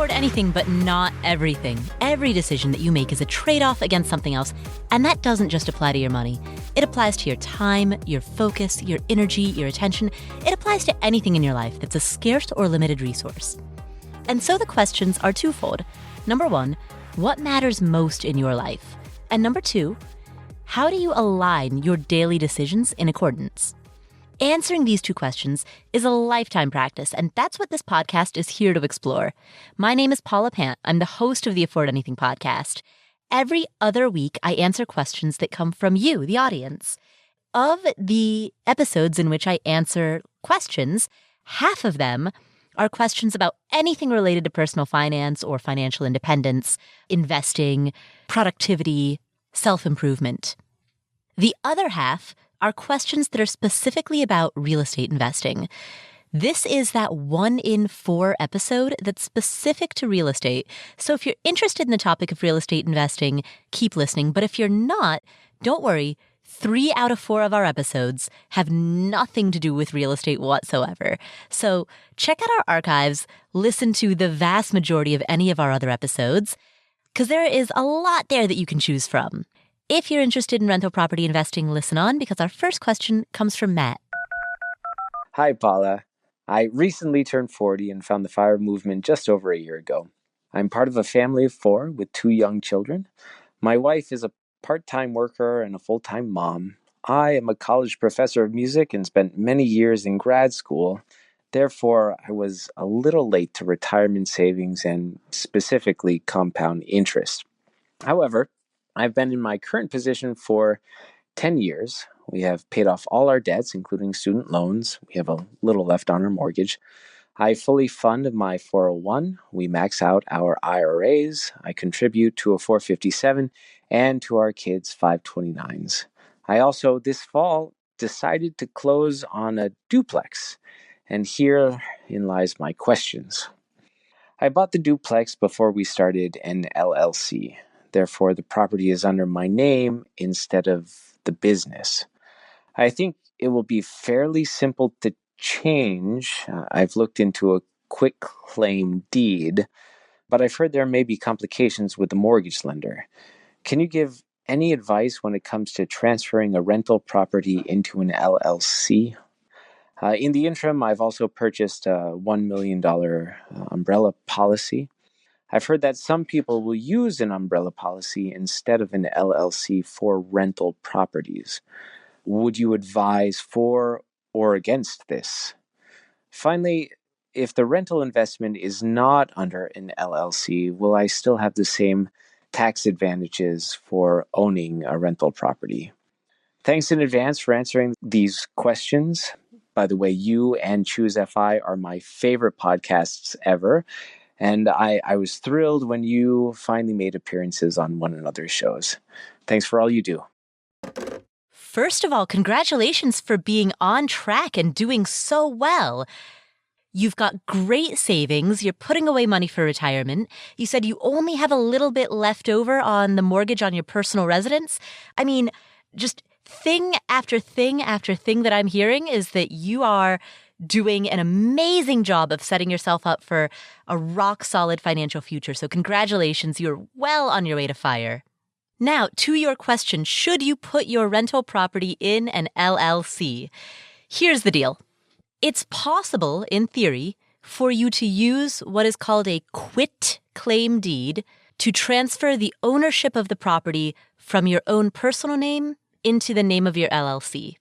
afford anything, but not everything. Every decision that you make is a trade-off against something else, and that doesn't just apply to your money. It applies to your time, your focus, your energy, your attention. It applies to anything in your life that's a scarce or limited resource. And so the questions are twofold. Number one, what matters most in your life? And number two, how do you align your daily decisions in accordance? Answering these two questions is a lifetime practice, and that's what this podcast is here to explore. My name is Paula Pant. I'm the host of the Afford Anything podcast. Every other week, I answer questions that come from you, the audience. Of the episodes in which I answer questions, half of them are questions about anything related to personal finance or financial independence, investing, productivity, self-improvement. The other half are questions that are specifically about real estate investing. This is that 1 in 4 episode that's specific to real estate. So if you're interested in the topic of real estate investing, keep listening. But if you're not, don't worry. 3 out of 4 of our episodes have nothing to do with real estate whatsoever. So check out our archives, listen to the vast majority of any of our other episodes, because there is a lot there that you can choose from. If you're interested in rental property investing, listen on, because our first question comes from Matt. Hi, Paula. I recently turned 40 and found the FIRE movement just over a year ago. I'm part of a family of 4 with 2 young children. My wife is a part-time worker and a full-time mom. I am a college professor of music and spent many years in grad school. Therefore, I was a little late to retirement savings and specifically compound interest. However, I've been in my current position for 10 years. We have paid off all our debts, including student loans. We have a little left on our mortgage. I fully fund my 401. We max out our IRAs. I contribute to a 457 and to our kids' 529s. I also, this fall, decided to close on a duplex. And herein lies my questions. I bought the duplex before we started an LLC. Therefore, the property is under my name instead of the business. I think it will be fairly simple to change. I've looked into a quick claim deed, but I've heard there may be complications with the mortgage lender. Can you give any advice when it comes to transferring a rental property into an LLC? In the interim, I've also purchased a $1 million umbrella policy. I've heard that some people will use an umbrella policy instead of an LLC for rental properties. Would you advise for or against this? Finally, if the rental investment is not under an LLC, will I still have the same tax advantages for owning a rental property? Thanks in advance for answering these questions. By the way, you and Choose FI are my favorite podcasts ever. And I was thrilled when you finally made appearances on one another's shows. Thanks for all you do. First of all, congratulations for being on track and doing so well. You've got great savings. You're putting away money for retirement. You said you only have a little bit left over on the mortgage on your personal residence. I mean, just thing after thing after thing that I'm hearing is that you are doing an amazing job of setting yourself up for a rock-solid financial future. So congratulations, you're well on your way to FIRE. Now, to your question, should you put your rental property in an LLC? Here's the deal. It's possible, in theory, for you to use what is called a quit claim deed to transfer the ownership of the property from your own personal name into the name of your LLC.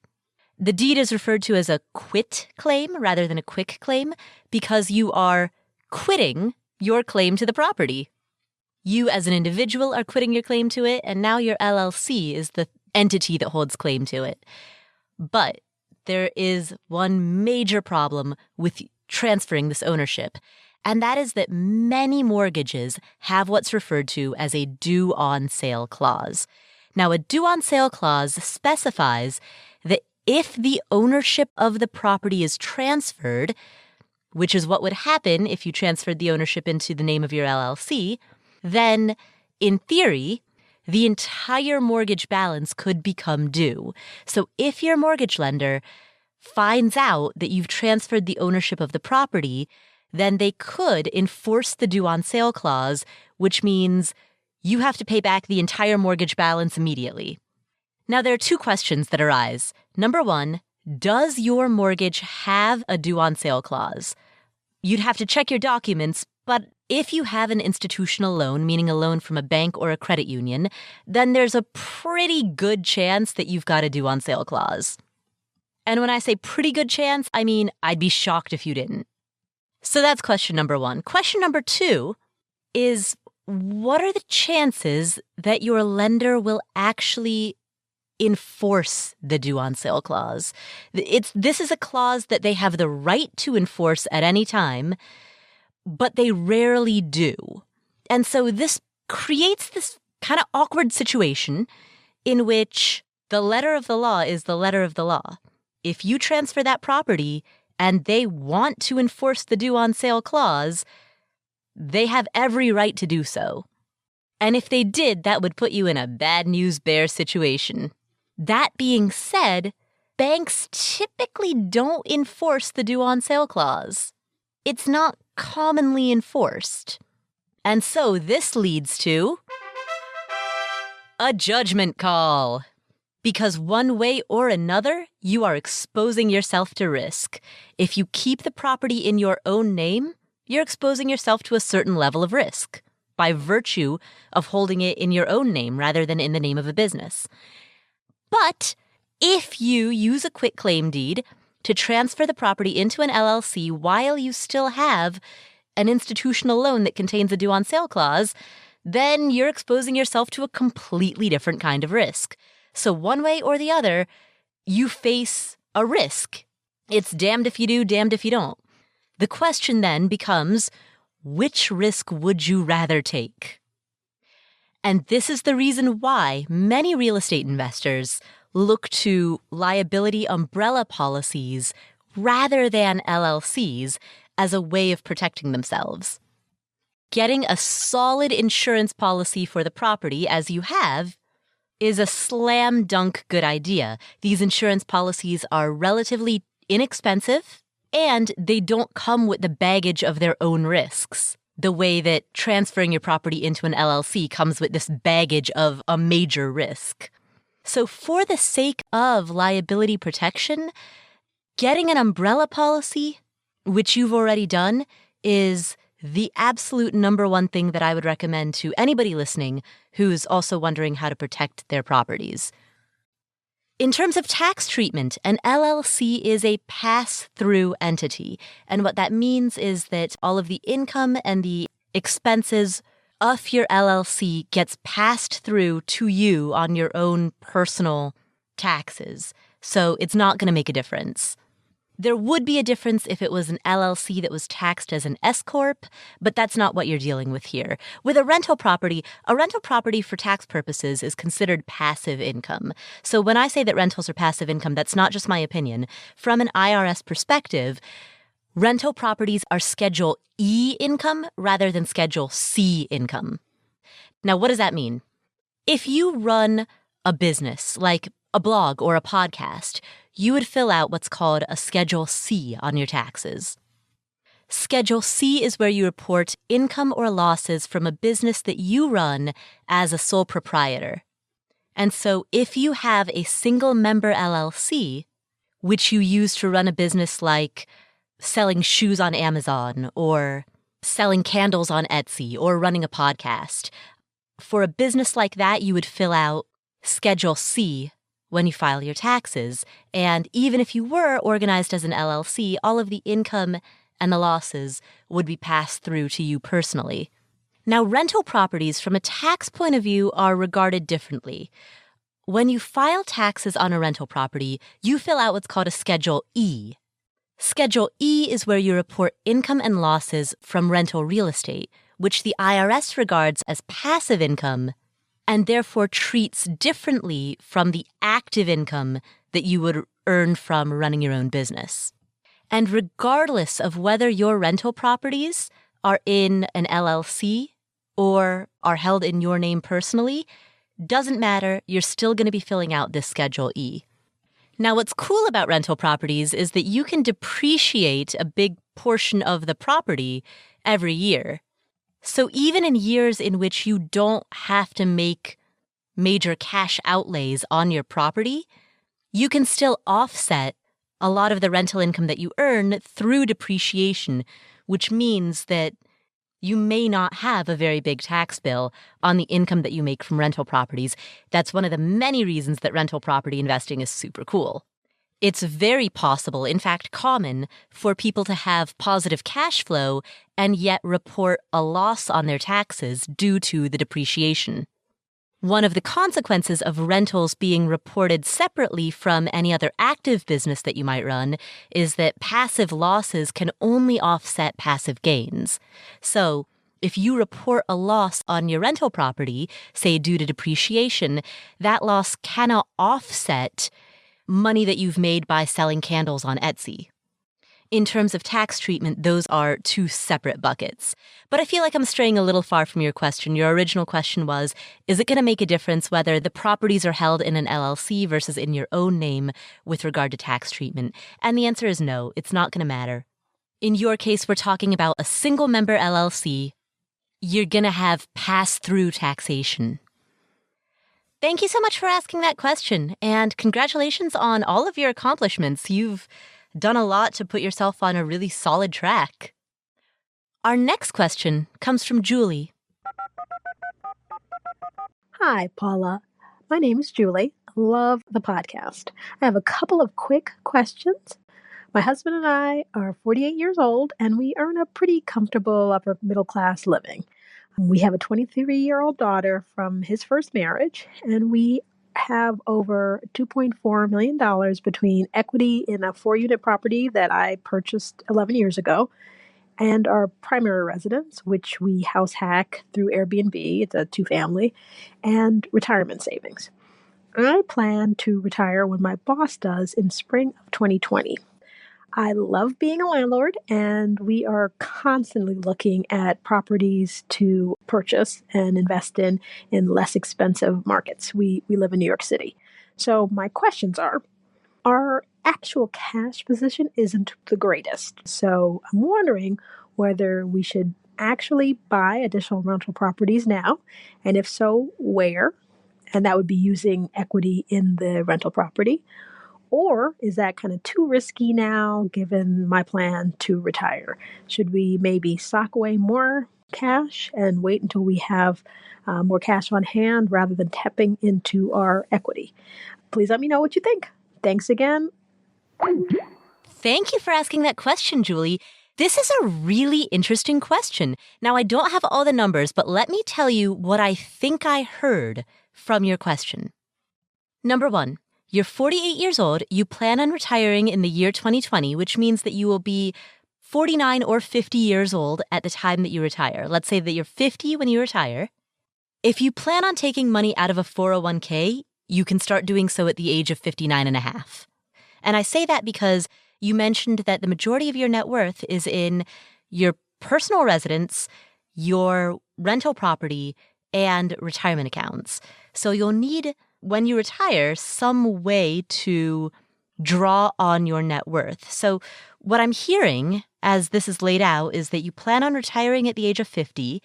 The deed is referred to as a quit claim rather than a quick claim because you are quitting your claim to the property. You as an individual are quitting your claim to it, and now your LLC is the entity that holds claim to it. But there is one major problem with transferring this ownership, and that is that many mortgages have what's referred to as a due-on-sale clause. Now, a due-on-sale clause specifies that if the ownership of the property is transferred, which is what would happen if you transferred the ownership into the name of your LLC, then, in theory, the entire mortgage balance could become due. So if your mortgage lender finds out that you've transferred the ownership of the property, then they could enforce the due on sale clause, which means you have to pay back the entire mortgage balance immediately. Now, there are two questions that arise. Number one, does your mortgage have a due on sale clause? You'd have to check your documents, but if you have an institutional loan, meaning a loan from a bank or a credit union, then there's a pretty good chance that you've got a due on sale clause. And when I say pretty good chance, I mean I'd be shocked if you didn't. So that's question number one. Question number two is, what are the chances that your lender will actually enforce the due on sale clause? This is a clause that they have the right to enforce at any time, but they rarely do. And so this creates this kind of awkward situation in which the letter of the law is the letter of the law. If you transfer that property and they want to enforce the due on sale clause, they have every right to do so. And if they did, that would put you in a bad news bear situation. That being said, banks typically don't enforce the due on sale clause. It's not commonly enforced. And so this leads to a judgment call. Because one way or another, you are exposing yourself to risk. If you keep the property in your own name, you're exposing yourself to a certain level of risk by virtue of holding it in your own name rather than in the name of a business. But if you use a quitclaim deed to transfer the property into an LLC while you still have an institutional loan that contains a due on sale clause, then you're exposing yourself to a completely different kind of risk. So one way or the other, you face a risk. It's damned if you do, damned if you don't. The question then becomes, which risk would you rather take? And this is the reason why many real estate investors look to liability umbrella policies rather than LLCs as a way of protecting themselves. Getting a solid insurance policy for the property, as you have, is a slam dunk good idea. These insurance policies are relatively inexpensive, and they don't come with the baggage of their own risks, the way that transferring your property into an LLC comes with this baggage of a major risk. So for the sake of liability protection, getting an umbrella policy, which you've already done, is the absolute number one thing that I would recommend to anybody listening who's also wondering how to protect their properties. In terms of tax treatment, an LLC is a pass-through entity. And what that means is that all of the income and the expenses of your LLC gets passed through to you on your own personal taxes. So it's not going to make a difference. There would be a difference if it was an LLC that was taxed as an S-corp, but that's not what you're dealing with here. With a rental property for tax purposes is considered passive income. So when I say that rentals are passive income, that's not just my opinion. From an IRS perspective, rental properties are Schedule E income rather than Schedule C income. Now, what does that mean? If you run a business, like a blog or a podcast, you would fill out what's called a Schedule C on your taxes. Schedule C is where you report income or losses from a business that you run as a sole proprietor. And so if you have a single member LLC, which you use to run a business like selling shoes on Amazon or selling candles on Etsy or running a podcast, for a business like that, you would fill out Schedule C when you file your taxes. And even if you were organized as an LLC, all of the income and the losses would be passed through to you personally. Now, rental properties from a tax point of view are regarded differently. When you file taxes on a rental property, you fill out what's called a Schedule E. Schedule E is where you report income and losses from rental real estate, which the IRS regards as passive income and therefore treats differently from the active income that you would earn from running your own business. And regardless of whether your rental properties are in an LLC or are held in your name personally, doesn't matter, you're still going to be filling out this Schedule E. Now, what's cool about rental properties is that you can depreciate a big portion of the property every year. So even in years in which you don't have to make major cash outlays on your property, you can still offset a lot of the rental income that you earn through depreciation, which means that you may not have a very big tax bill on the income that you make from rental properties. That's one of the many reasons that rental property investing is super cool. It's very possible, in fact common, for people to have positive cash flow and yet report a loss on their taxes due to the depreciation. One of the consequences of rentals being reported separately from any other active business that you might run is that passive losses can only offset passive gains. So, if you report a loss on your rental property, say due to depreciation, that loss cannot offset money that you've made by selling candles on Etsy. In terms of tax treatment, those are two separate buckets. But I feel like I'm straying a little far from your question. Your original question was, is it going to make a difference whether the properties are held in an LLC versus in your own name with regard to tax treatment? And the answer is no, it's not going to matter. In your case, we're talking about a single member LLC. You're going to have pass-through taxation. Thank you so much for asking that question, and congratulations on all of your accomplishments. You've done a lot to put yourself on a really solid track. Our next question comes from Julie. Hi, Paula. My name is Julie. I love the podcast. I have a couple of quick questions. My husband and I are 48 years old, and we earn a pretty comfortable upper middle class living. We have a 23-year-old daughter from his first marriage, and we have over $2.4 million between equity in a 4-unit property that I purchased 11 years ago and our primary residence, which we house hack through Airbnb. It's a 2-family, and retirement savings. I plan to retire when my boss does in spring of 2020. I love being a landlord, and we are constantly looking at properties to purchase and invest in less expensive markets. We live in New York City. So my questions are, our actual cash position isn't the greatest. So I'm wondering whether we should actually buy additional rental properties now, and if so, where? And that would be using equity in the rental property. Or is that kind of too risky now, given my plan to retire? Should we maybe sock away more cash and wait until we have more cash on hand rather than tapping into our equity? Please let me know what you think. Thanks again. Thank you for asking that question, Julie. This is a really interesting question. Now, I don't have all the numbers, but let me tell you what I think I heard from your question. Number one, you're 48 years old, you plan on retiring in the year 2020, which means that you will be 49 or 50 years old at the time that you retire. Let's say that you're 50 when you retire. If you plan on taking money out of a 401k, you can start doing so at the age of 59 and a half. And I say that because you mentioned that the majority of your net worth is in your personal residence, your rental property, and retirement accounts. So you'll need, when you retire, some way to draw on your net worth. So what I'm hearing, as this is laid out, is that you plan on retiring at the age of 50.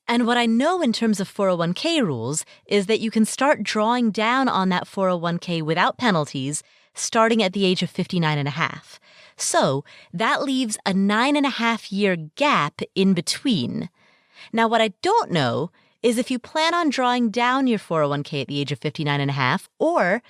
And what I know in terms of 401k rules is that you can start drawing down on that 401k without penalties starting at the age of 59 and a half. So that leaves a 9.5-year gap in between. Now, what I don't know is if you plan on drawing down your 401k at the age of 59 and a half, or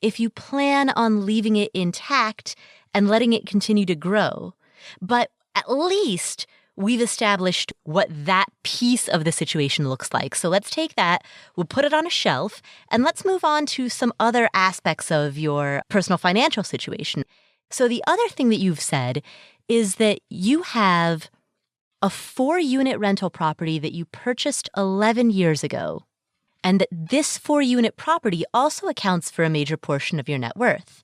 if you plan on leaving it intact and letting it continue to grow. But at least we've established what that piece of the situation looks like. So let's take that, we'll put it on a shelf, and let's move on to some other aspects of your personal financial situation. So the other thing that you've said is that you have a 4-unit rental property that you purchased 11 years ago, and that this 4-unit property also accounts for a major portion of your net worth.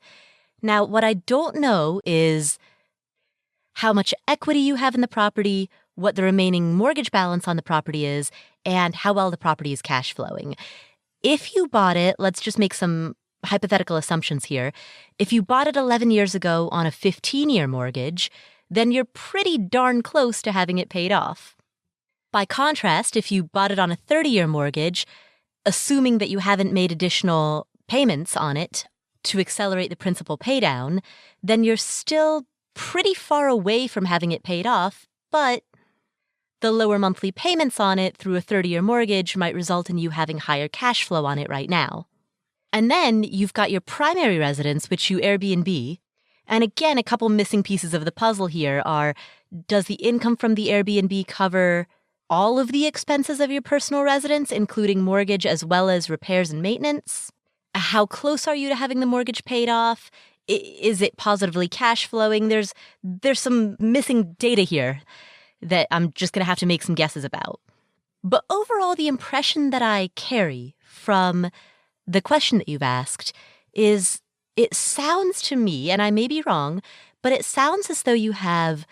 Now, what I don't know is how much equity you have in the property, what the remaining mortgage balance on the property is, and how well the property is cash flowing. If you bought it, let's just make some hypothetical assumptions here. If you bought it 11 years ago on a 15-year mortgage, then you're pretty darn close to having it paid off. By contrast, if you bought it on a 30-year mortgage, assuming that you haven't made additional payments on it to accelerate the principal paydown, then you're still pretty far away from having it paid off, but the lower monthly payments on it through a 30-year mortgage might result in you having higher cash flow on it right now. And then you've got your primary residence, which you Airbnb. And again, a couple missing pieces of the puzzle here are, does the income from the Airbnb cover all of the expenses of your personal residence, including mortgage as well as repairs and maintenance? How close are you to having the mortgage paid off? Is it positively cash flowing? There's some missing data here that I'm just going to have to make some guesses about. But overall, the impression that I carry from the question that you've asked is it sounds to me, and I may be wrong, but it sounds as though you have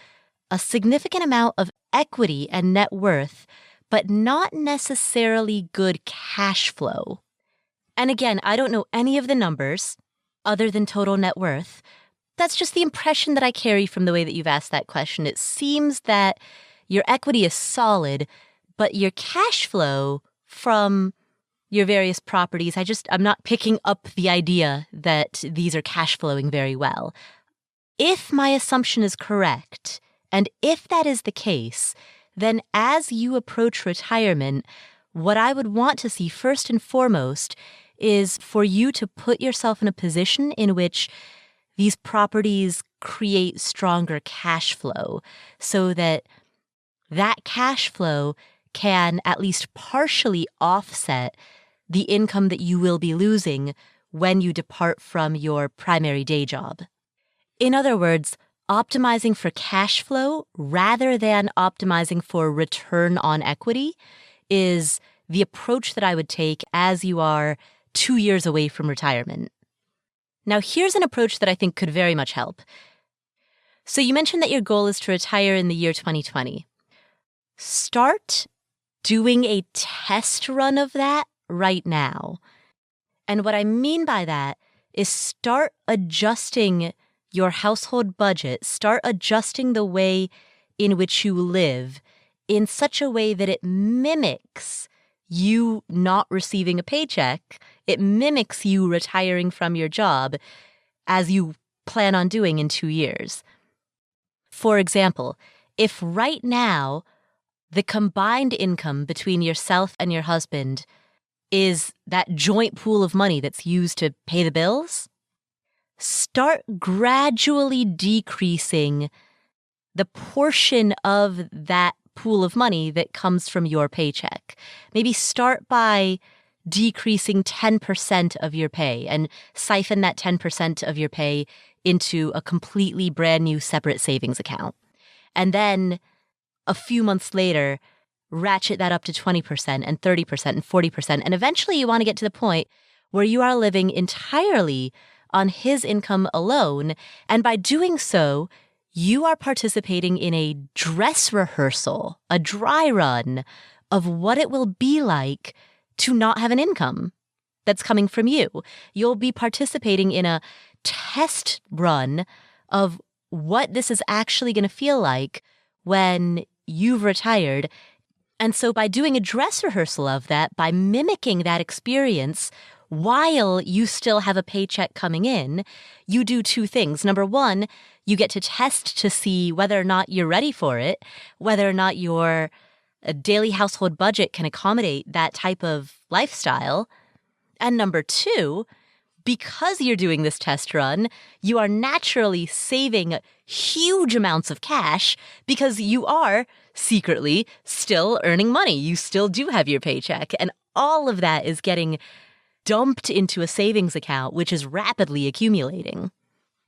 a significant amount of equity and net worth, but not necessarily good cash flow. And again, I don't know any of the numbers other than total net worth. That's just the impression that I carry from the way that you've asked that question. It seems that your equity is solid, but your cash flow from your various properties, I'm not picking up the idea that these are cash flowing very well. If my assumption is correct, and if that is the case, then as you approach retirement, what I would want to see first and foremost is for you to put yourself in a position in which these properties create stronger cash flow so that that cash flow can at least partially offset the income that you will be losing when you depart from your primary day job. In other words, optimizing for cash flow rather than optimizing for return on equity is the approach that I would take as you are 2 years away from retirement. Now, here's an approach that I think could very much help. So you mentioned that your goal is to retire in the year 2020. Start doing a test run of that right now. And what I mean by that is start adjusting your household budget, start adjusting the way in which you live in such a way that it mimics you not receiving a paycheck. It mimics you retiring from your job as you plan on doing in 2 years. For example, if right now the combined income between yourself and your husband is that joint pool of money that's used to pay the bills, start gradually decreasing the portion of that pool of money that comes from your paycheck. Maybe start by decreasing 10% of your pay and siphon that 10% of your pay into a completely brand new separate savings account. And then a few months later, ratchet that up to 20% and 30% and 40%. And eventually you want to get to the point where you are living entirely on his income alone. And by doing so, you are participating in a dress rehearsal, a dry run of what it will be like to not have an income that's coming from you. You'll be participating in a test run of what this is actually going to feel like when you've retired. And so by doing a dress rehearsal of that, by mimicking that experience while you still have a paycheck coming in, you do two things. Number one, you get to test to see whether or not you're ready for it, whether or not your daily household budget can accommodate that type of lifestyle. And number two, because you're doing this test run, you are naturally saving huge amounts of cash because you are secretly still earning money. You still do have your paycheck. And all of that is getting dumped into a savings account, which is rapidly accumulating.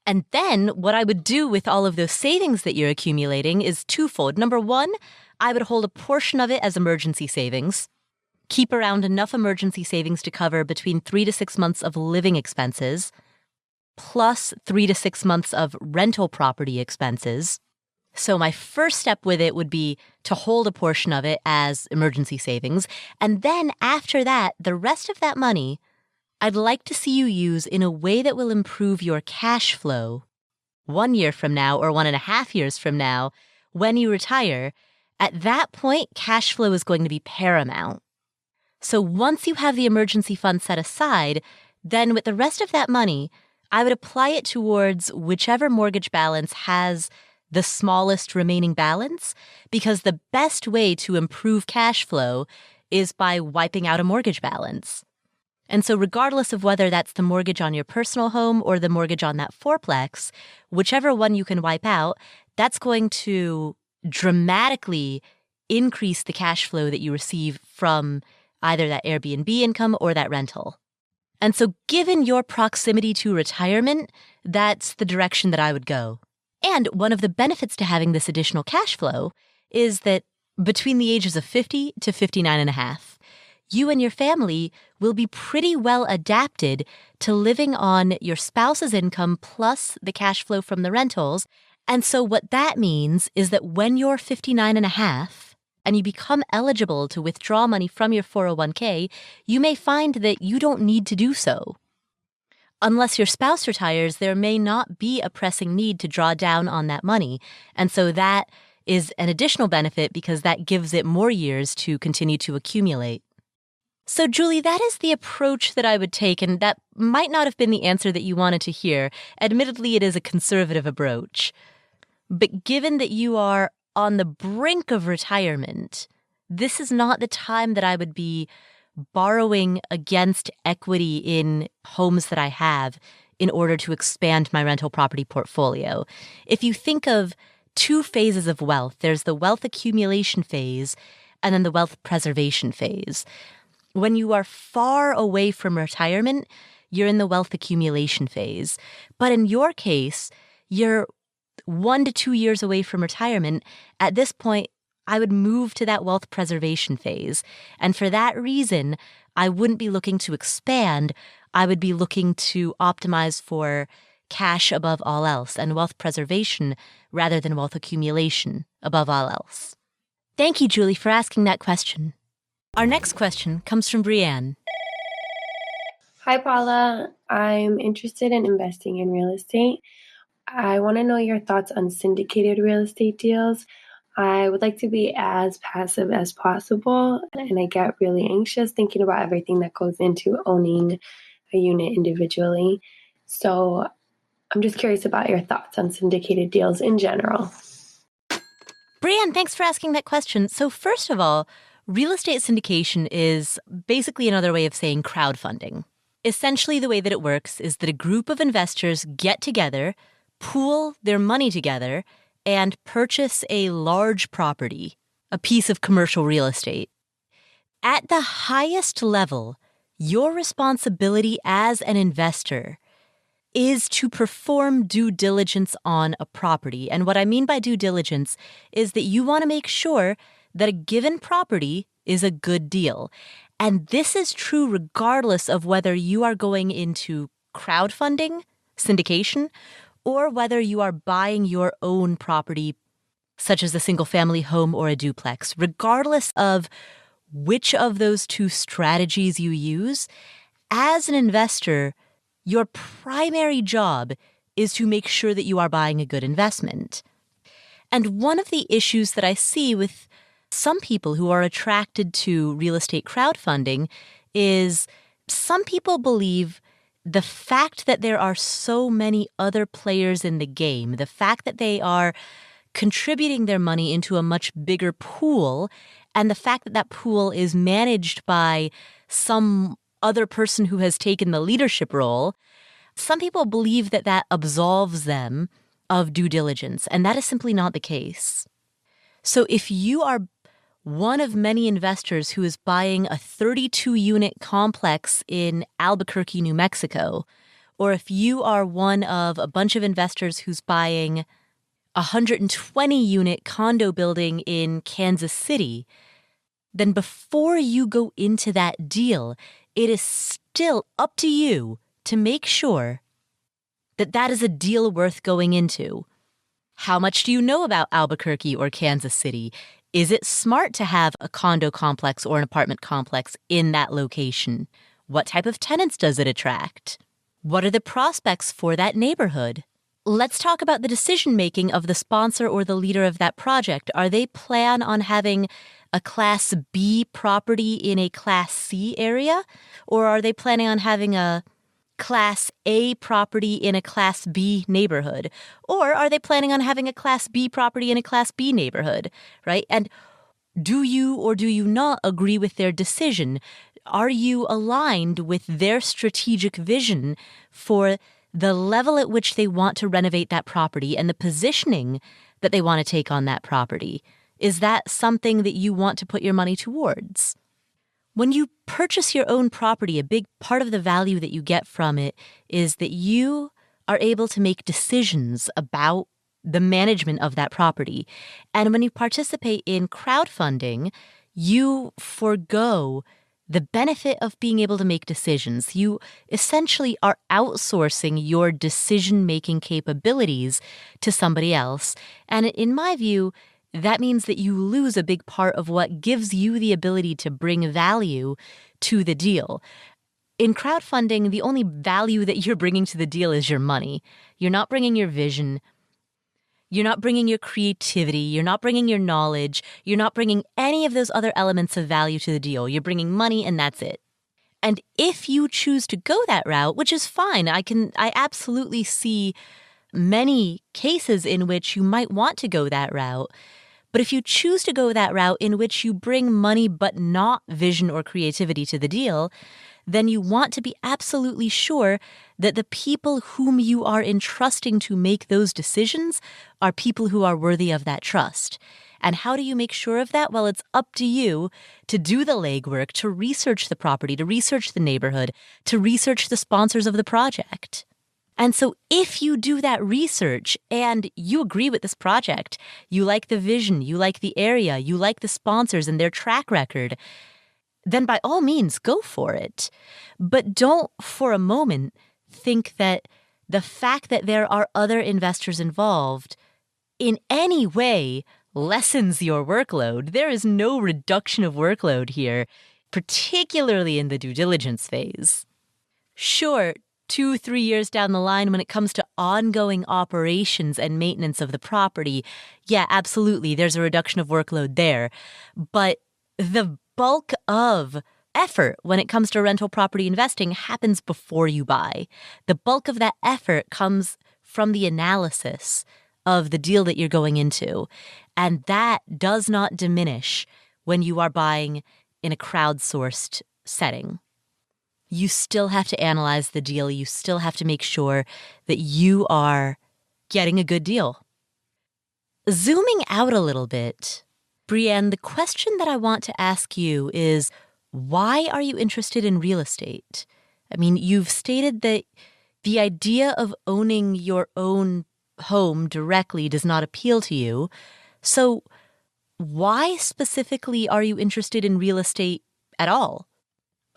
And then what I would do with all of those savings that you're accumulating is twofold. Number one, I would hold a portion of it as emergency savings. Keep around enough emergency savings to cover between 3 to 6 months of living expenses, plus 3 to 6 months of rental property expenses. So my first step with it would be to hold a portion of it as emergency savings. And then after that, the rest of that money, I'd like to see you use in a way that will improve your cash flow 1 year from now or 1.5 years from now when you retire. At that point, cash flow is going to be paramount. So once you have the emergency fund set aside, then with the rest of that money, I would apply it towards whichever mortgage balance has the smallest remaining balance, because the best way to improve cash flow is by wiping out a mortgage balance. And so regardless of whether that's the mortgage on your personal home or the mortgage on that fourplex, whichever one you can wipe out, that's going to dramatically increase the cash flow that you receive from either that Airbnb income or that rental. And so given your proximity to retirement, that's the direction that I would go. And one of the benefits to having this additional cash flow is that between the ages of 50 to 59 and a half, you and your family will be pretty well adapted to living on your spouse's income plus the cash flow from the rentals. And so what that means is that when you're 59 and a half and you become eligible to withdraw money from your 401k, you may find that you don't need to do so. Unless your spouse retires, there may not be a pressing need to draw down on that money. And so that is an additional benefit because that gives it more years to continue to accumulate. So, Julie, that is the approach that I would take, and that might not have been the answer that you wanted to hear. Admittedly, it is a conservative approach. But given that you are on the brink of retirement, this is not the time that I would be borrowing against equity in homes that I have in order to expand my rental property portfolio. If you think of two phases of wealth, there's the wealth accumulation phase and then the wealth preservation phase. When you are far away from retirement, you're in the wealth accumulation phase. But in your case, you're 1 to 2 years away from retirement. At this point, I would move to that wealth preservation phase. And for that reason, I wouldn't be looking to expand. I would be looking to optimize for cash above all else and wealth preservation rather than wealth accumulation above all else. Thank you, Julie, for asking that question. Our next question comes from Brianne. Hi, Paula. I'm interested in investing in real estate. I want to know your thoughts on syndicated real estate deals. I would like to be as passive as possible, and I get really anxious thinking about everything that goes into owning a unit individually. So I'm just curious about your thoughts on syndicated deals in general. Brianne, thanks for asking that question. So first of all, real estate syndication is basically another way of saying crowdfunding. Essentially, the way that it works is that a group of investors get together, pool their money together, and purchase a large property, a piece of commercial real estate. At the highest level, your responsibility as an investor is to perform due diligence on a property. And what I mean by due diligence is that you want to make sure that a given property is a good deal. And this is true regardless of whether you are going into crowdfunding, syndication, or whether you are buying your own property, such as a single-family home or a duplex. Regardless of which of those two strategies you use, as an investor, your primary job is to make sure that you are buying a good investment. And one of the issues that I see with some people who are attracted to real estate crowdfunding is some people believe the fact that there are so many other players in the game, the fact that they are contributing their money into a much bigger pool, and the fact that that pool is managed by some other person who has taken the leadership role, some people believe that that absolves them of due diligence, and that is simply not the case. So if you are one of many investors who is buying a 32-unit complex in Albuquerque, New Mexico, or if you are one of a bunch of investors who's buying a 120-unit condo building in Kansas City, then before you go into that deal, it is still up to you to make sure that that is a deal worth going into. How much do you know about Albuquerque or Kansas City? Is it smart to have a condo complex or an apartment complex in that location? What type of tenants does it attract? What are the prospects for that neighborhood? Let's talk about the decision-making of the sponsor or the leader of that project. Are they plan on having a Class B property in a Class C area? Or are they planning on having a Class A property in a Class B neighborhood? Or are they planning on having a Class B property in a Class B neighborhood, right? And do you or do you not agree with their decision? Are you aligned with their strategic vision for the level at which they want to renovate that property and the positioning that they want to take on that property? Is that something that you want to put your money towards? When you purchase your own property, a big part of the value that you get from it is that you are able to make decisions about the management of that property. And when you participate in crowdfunding, you forego the benefit of being able to make decisions. You essentially are outsourcing your decision-making capabilities to somebody else. And in my view, that means that you lose a big part of what gives you the ability to bring value to the deal. In crowdfunding, the only value that you're bringing to the deal is your money. You're not bringing your vision. You're not bringing your creativity. You're not bringing your knowledge. You're not bringing any of those other elements of value to the deal. You're bringing money and that's it. And if you choose to go that route, which is fine, I absolutely see many cases in which you might want to go that route. But if you choose to go that route in which you bring money but not vision or creativity to the deal, then you want to be absolutely sure that the people whom you are entrusting to make those decisions are people who are worthy of that trust. And how do you make sure of that? Well, it's up to you to do the legwork, to research the property, to research the neighborhood, to research the sponsors of the project. And so if you do that research and you agree with this project, you like the vision, you like the area, you like the sponsors and their track record, then by all means, go for it. But don't for a moment think that the fact that there are other investors involved in any way lessens your workload. There is no reduction of workload here, particularly in the due diligence phase. Sure, 2-3 years down the line when it comes to ongoing operations and maintenance of the property, yeah, absolutely, there's a reduction of workload there. But the bulk of effort when it comes to rental property investing happens before you buy. The bulk of that effort comes from the analysis of the deal that you're going into. And that does not diminish when you are buying in a crowdsourced setting. You still have to analyze the deal. You still have to make sure that you are getting a good deal. Zooming out a little bit, Brienne, the question that I want to ask you is, why are you interested in real estate? I mean, you've stated that the idea of owning your own home directly does not appeal to you. So why specifically are you interested in real estate at all?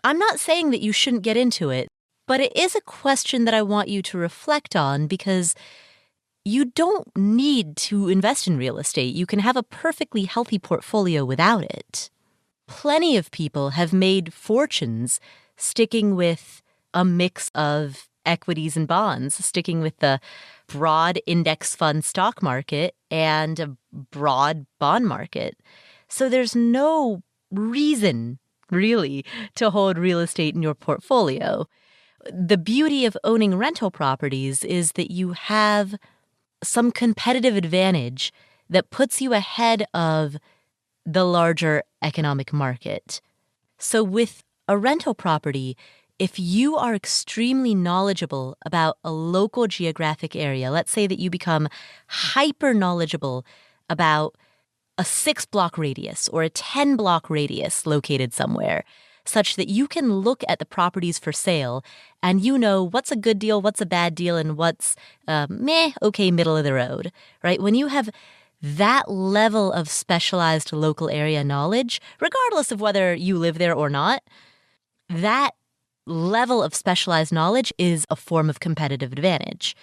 I'm not saying that you shouldn't get into it, but it is a question that I want you to reflect on because you don't need to invest in real estate. You can have a perfectly healthy portfolio without it. Plenty of people have made fortunes sticking with a mix of equities and bonds, sticking with the broad index fund stock market and a broad bond market. So there's no reason, really, to hold real estate in your portfolio. The beauty of owning rental properties is that you have some competitive advantage that puts you ahead of the larger economic market. So with a rental property, if you are extremely knowledgeable about a local geographic area, let's say that you become hyper knowledgeable about a 6-block radius or a 10-block radius located somewhere, such that you can look at the properties for sale and you know what's a good deal, what's a bad deal, and what's okay, middle of the road, right? When you have that level of specialized local area knowledge, regardless of whether you live there or not, that level of specialized knowledge is a form of competitive advantage.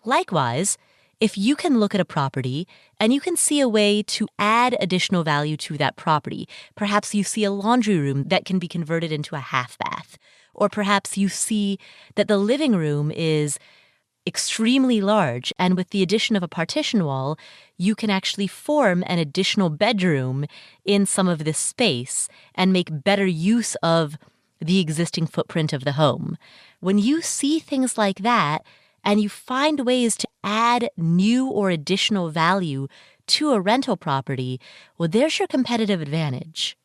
Likewise, if you can look at a property and you can see a way to add additional value to that property, perhaps you see a laundry room that can be converted into a half bath, Or perhaps you see that the living room is extremely large, and with the addition of a partition wall, you can actually form an additional bedroom in some of this space and make better use of the existing footprint of the home. When you see things like that and you find ways to add new or additional value to a rental property, well, there's your competitive advantage.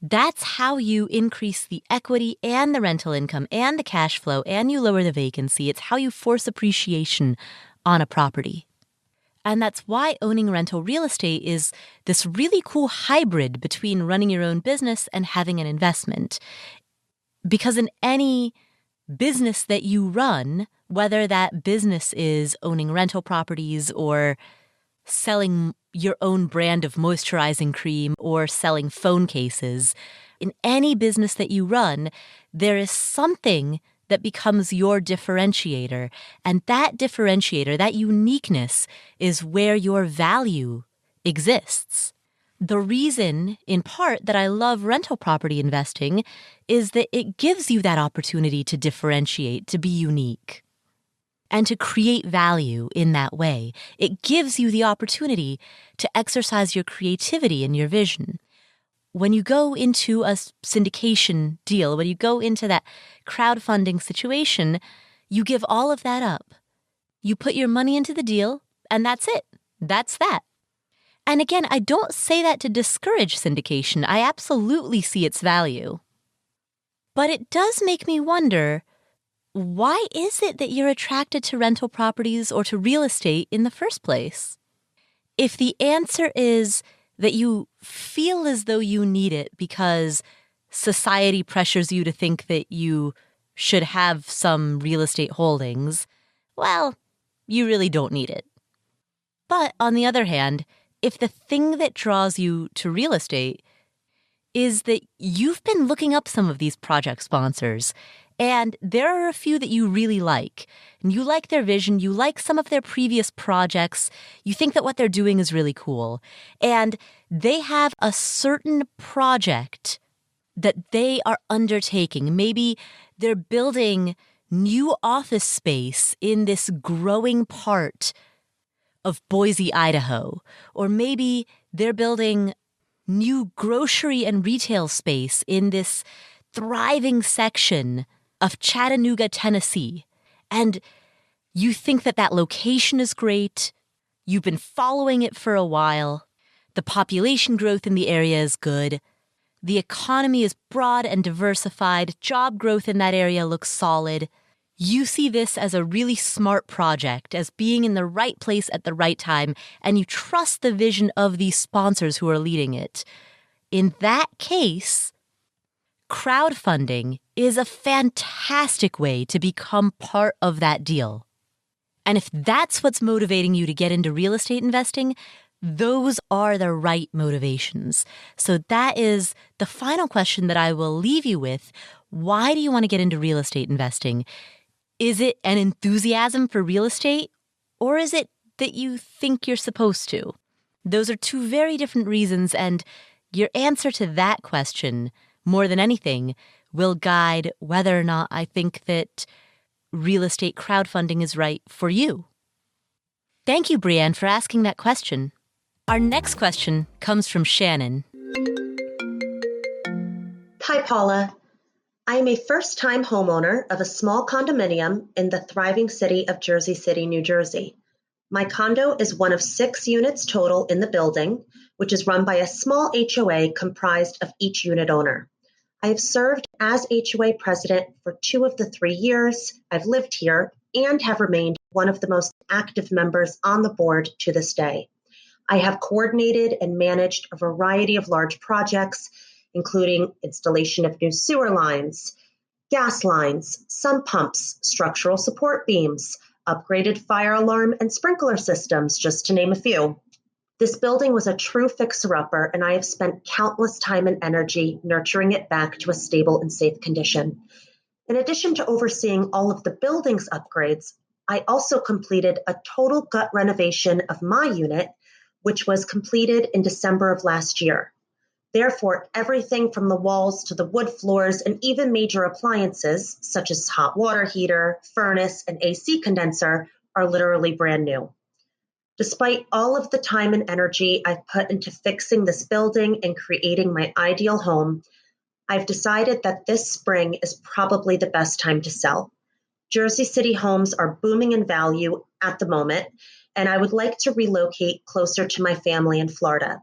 That's how you increase the equity and the rental income and the cash flow, and you lower the vacancy. It's how you force appreciation on a property. And that's why owning rental real estate is this really cool hybrid between running your own business and having an investment. Because in any business that you run, whether that business is owning rental properties or selling your own brand of moisturizing cream or selling phone cases, in any business that you run, there is something that becomes your differentiator. And that differentiator, that uniqueness, is where your value exists. The reason, in part, that I love rental property investing is that it gives you that opportunity to differentiate, to be unique, and to create value in that way. It gives you the opportunity to exercise your creativity and your vision. When you go into a syndication deal, when you go into that crowdfunding situation, you give all of that up. You put your money into the deal, and that's it. That's that. And again, I don't say that to discourage syndication. I absolutely see its value. But it does make me wonder, why is it that you're attracted to rental properties or to real estate in the first place? If the answer is that you feel as though you need it because society pressures you to think that you should have some real estate holdings, well, you really don't need it. But on the other hand, if the thing that draws you to real estate is that you've been looking up some of these project sponsors, and there are a few that you really like, and you like their vision, you like some of their previous projects, you think that what they're doing is really cool, and they have a certain project that they are undertaking. Maybe they're building new office space in this growing part of Boise, Idaho, or maybe they're building new grocery and retail space in this thriving section of Chattanooga, Tennessee. And you think that that location is great. You've been following it for a while. The population growth in the area is good. The economy is broad and diversified. Job growth in that area looks solid. You see this as a really smart project, as being in the right place at the right time, and you trust the vision of these sponsors who are leading it. In that case, crowdfunding is a fantastic way to become part of that deal. And if that's what's motivating you to get into real estate investing, those are the right motivations. So that is the final question that I will leave you with. Why do you want to get into real estate investing? Is it an enthusiasm for real estate, or is it that you think you're supposed to? Those are two very different reasons, and your answer to that question, more than anything, will guide whether or not I think that real estate crowdfunding is right for you. Thank you, Brianne, for asking that question. Our next question comes from Shannon. Hi, Paula. I am a first-time homeowner of a small condominium in the thriving city of Jersey City, New Jersey. My condo is one of 6 units total in the building, which is run by a small HOA comprised of each unit owner. I have served as HOA president for 2 of the 3 years I've lived here and have remained one of the most active members on the board to this day. I have coordinated and managed a variety of large projects, including installation of new sewer lines, gas lines, sump pumps, structural support beams, upgraded fire alarm and sprinkler systems, just to name a few. This building was a true fixer-upper, and I have spent countless time and energy nurturing it back to a stable and safe condition. In addition to overseeing all of the building's upgrades, I also completed a total gut renovation of my unit, which was completed in December of last year. Therefore, everything from the walls to the wood floors and even major appliances, such as hot water heater, furnace, and AC condenser, are literally brand new. Despite all of the time and energy I've put into fixing this building and creating my ideal home, I've decided that this spring is probably the best time to sell. Jersey City homes are booming in value at the moment, and I would like to relocate closer to my family in Florida.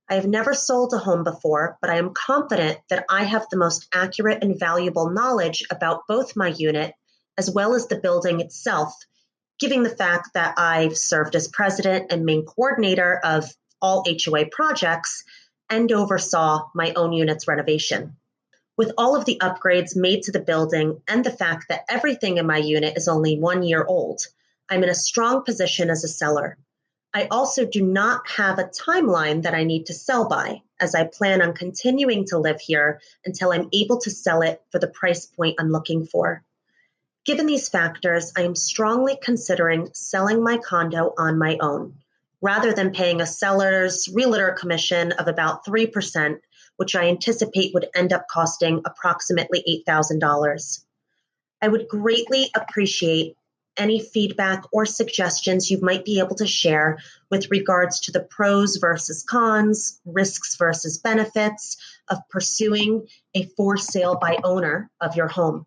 I have never sold a home before, but I am confident that I have the most accurate and valuable knowledge about both my unit as well as the building itself, given the fact that I've served as president and main coordinator of all HOA projects and oversaw my own unit's renovation. With all of the upgrades made to the building and the fact that everything in my unit is only 1 year old, I'm in a strong position as a seller. I also do not have a timeline that I need to sell by, as I plan on continuing to live here until I'm able to sell it for the price point I'm looking for. Given these factors, I am strongly considering selling my condo on my own, rather than paying a seller's realtor commission of about 3%, which I anticipate would end up costing approximately $8,000. I would greatly appreciate any feedback or suggestions you might be able to share with regards to the pros versus cons, risks versus benefits of pursuing a for sale by owner of your home.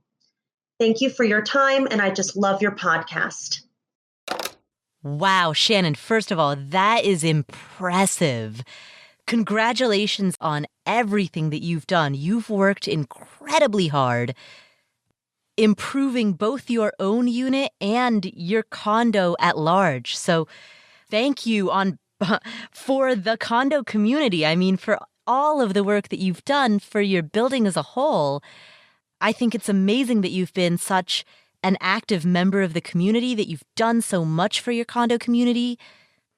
Thank you for your time, and I just love your podcast. Wow, Shannon, first of all, that is impressive. Congratulations on everything that you've done. You've worked incredibly hard, improving both your own unit and your condo at large. So thank you for the condo community. I mean, for all of the work that you've done for your building as a whole. I think it's amazing that you've been such an active member of the community, that you've done so much for your condo community,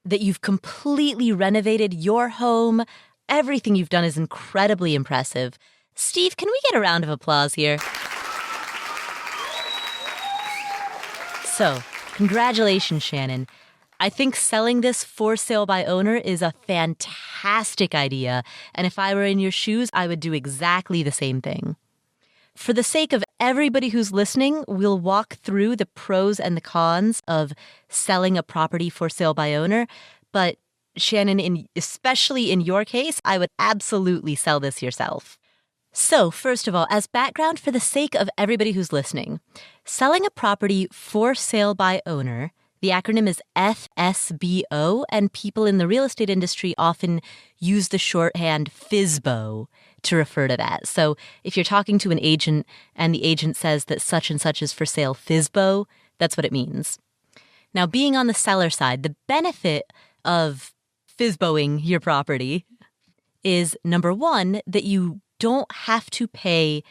that you've completely renovated your home. Everything you've done is incredibly impressive. Steve, can we get a round of applause here? So, congratulations, Shannon. I think selling this for sale by owner is a fantastic idea, and if I were in your shoes, I would do exactly the same thing. For the sake of everybody who's listening, we'll walk through the pros and the cons of selling a property for sale by owner, but Shannon, especially in your case, I would absolutely sell this yourself. So, first of all, as background for the sake of everybody who's listening, selling a property for sale by owner, the acronym is FSBO, and people in the real estate industry often use the shorthand FSBO to refer to that. So if you're talking to an agent and the agent says that such and such is for sale FSBO, that's what it means. Now, being on the seller side, the benefit of FSBOing your property is, number one, that you don't have to pay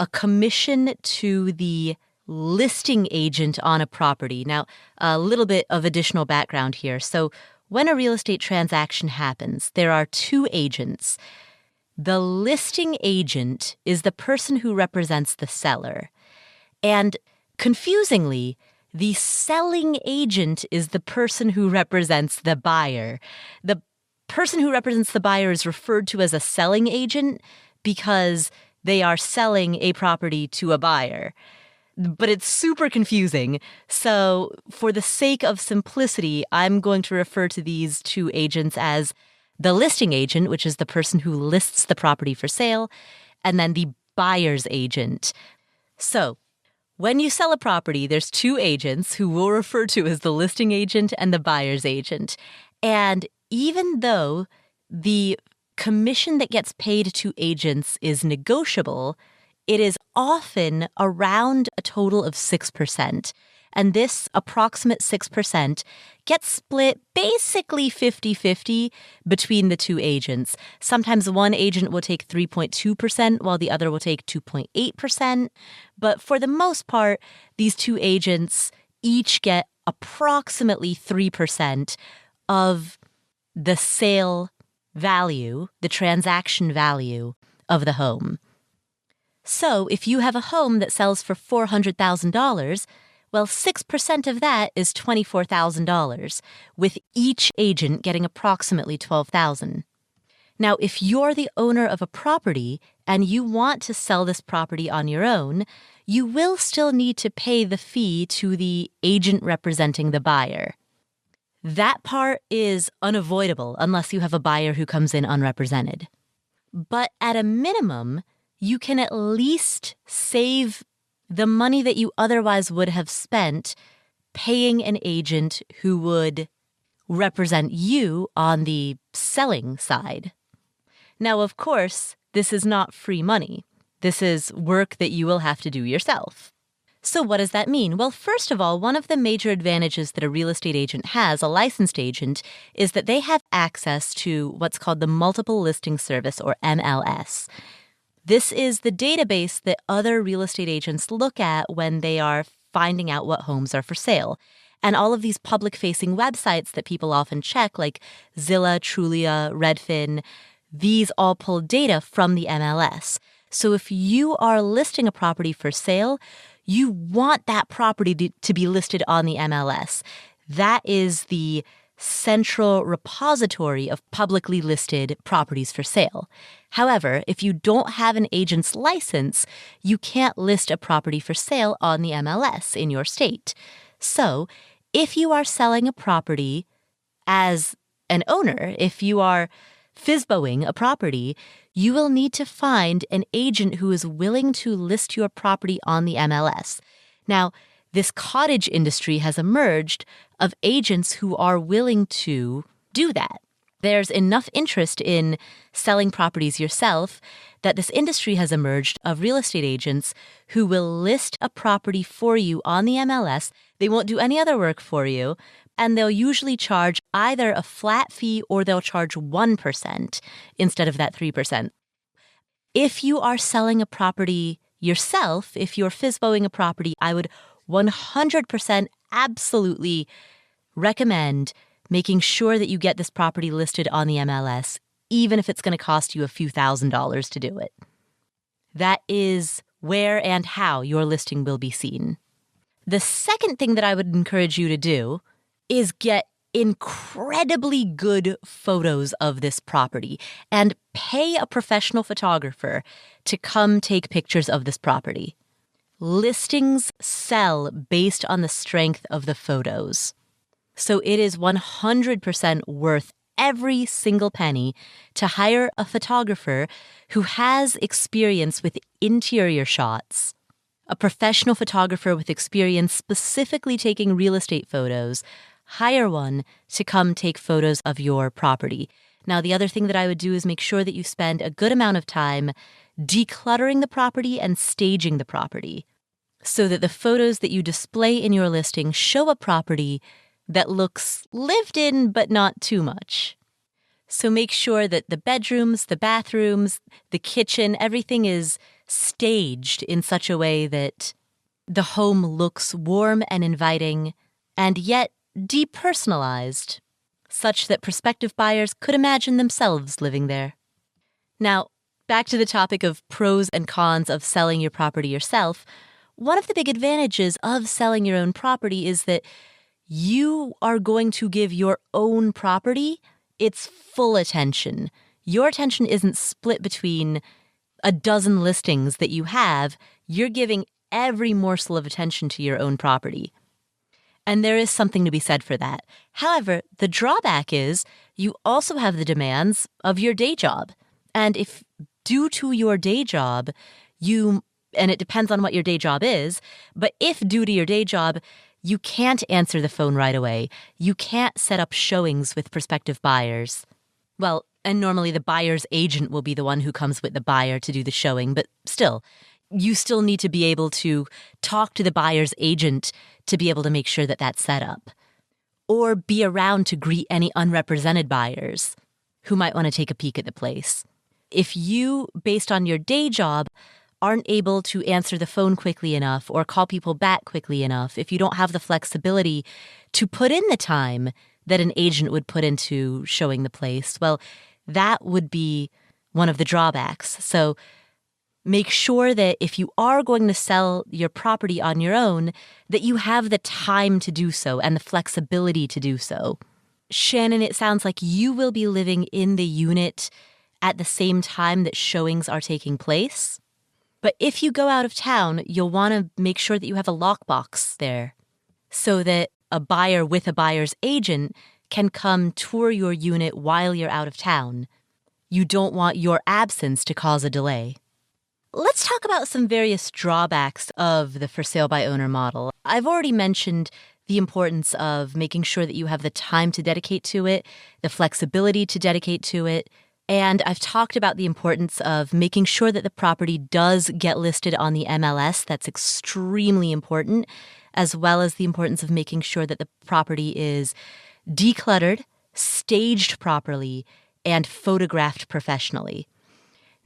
a commission to the listing agent on a property. Now, a little bit of additional background here. So when a real estate transaction happens, there are two agents. The listing agent is the person who represents the seller. And confusingly, the selling agent is the person who represents the buyer. The person who represents the buyer is referred to as a selling agent because they are selling a property to a buyer. But it's super confusing. So for the sake of simplicity, I'm going to refer to these two agents as the listing agent, which is the person who lists the property for sale, and then the buyer's agent. So when you sell a property, there's two agents who we'll refer to as the listing agent and the buyer's agent. And even though the commission that gets paid to agents is negotiable, it is often around a total of 6%. And this approximate 6% gets split basically 50-50 between the two agents. Sometimes one agent will take 3.2% while the other will take 2.8%. But for the most part, these two agents each get approximately 3% of the sale value, the transaction value of the home. So if you have a home that sells for $400,000, well, 6% of that is $24,000, with each agent getting approximately $12,000. Now, if you're the owner of a property and you want to sell this property on your own, you will still need to pay the fee to the agent representing the buyer. That part is unavoidable unless you have a buyer who comes in unrepresented. But at a minimum, you can at least save the money that you otherwise would have spent paying an agent who would represent you on the selling side. Now, of course, this is not free money. This is work that you will have to do yourself. So what does that mean? Well, first of all, one of the major advantages that a real estate agent has, a licensed agent, is that they have access to what's called the Multiple Listing Service, or MLS. This is the database that other real estate agents look at when they are finding out what homes are for sale. And all of these public-facing websites that people often check, like Zillow, Trulia, Redfin, these all pull data from the MLS. So if you are listing a property for sale, you want that property to be listed on the MLS. That is the central repository of publicly listed properties for sale. However, if you don't have an agent's license, you can't list a property for sale on the MLS in your state. So, if you are selling a property as an owner, if you are FSBOing a property, you will need to find an agent who is willing to list your property on the MLS. Now, this cottage industry has emerged of agents who are willing to do that. There's enough interest in selling properties yourself that this industry has emerged of real estate agents who will list a property for you on the MLS. They won't do any other work for you, and they'll usually charge either a flat fee or they'll charge 1% instead of that 3%. If you are selling a property yourself, if you're FSBOing a property, I would 100% absolutely recommend making sure that you get this property listed on the MLS, even if it's going to cost you a few $1,000s to do it. That is where and how your listing will be seen. The second thing that I would encourage you to do is get incredibly good photos of this property and pay a professional photographer to come take pictures of this property. Listings sell based on the strength of the photos. So it is 100% worth every single penny to hire a photographer who has experience with interior shots, a professional photographer with experience specifically taking real estate photos. Hire one to come take photos of your property. Now, the other thing that I would do is make sure that you spend a good amount of time decluttering the property and staging the property so that the photos that you display in your listing show a property that looks lived in but not too much. So make sure that the bedrooms, the bathrooms, the kitchen, everything is staged in such a way that the home looks warm and inviting and yet depersonalized, such that prospective buyers could imagine themselves living there. Now, back to the topic of pros and cons of selling your property yourself. One of the big advantages of selling your own property is that you are going to give your own property its full attention. Your attention isn't split between a dozen listings that you have. You're giving every morsel of attention to your own property. And there is something to be said for that. However, the drawback is you also have the demands of your day job. And if due to your day job, and it depends on what your day job is, but if due to your day job, you can't answer the phone right away, you can't set up showings with prospective buyers. Well, and normally the buyer's agent will be the one who comes with the buyer to do the showing, but still, you still need to be able to talk to the buyer's agent to be able to make sure that that's set up. Or be around to greet any unrepresented buyers who might want to take a peek at the place. If you, based on your day job, aren't able to answer the phone quickly enough or call people back quickly enough, if you don't have the flexibility to put in the time that an agent would put into showing the place, well, that would be one of the drawbacks. So make sure that if you are going to sell your property on your own, that you have the time to do so and the flexibility to do so. Shannon, it sounds like you will be living in the unit at the same time that showings are taking place. But if you go out of town, you'll want to make sure that you have a lockbox there so that a buyer with a buyer's agent can come tour your unit while you're out of town. You don't want your absence to cause a delay. Let's talk about some various drawbacks of the for sale by owner model. I've already mentioned the importance of making sure that you have the time to dedicate to it, the flexibility to dedicate to it, and I've talked about the importance of making sure that the property does get listed on the MLS. That's extremely important, as well as the importance of making sure that the property is decluttered, staged properly, and photographed professionally.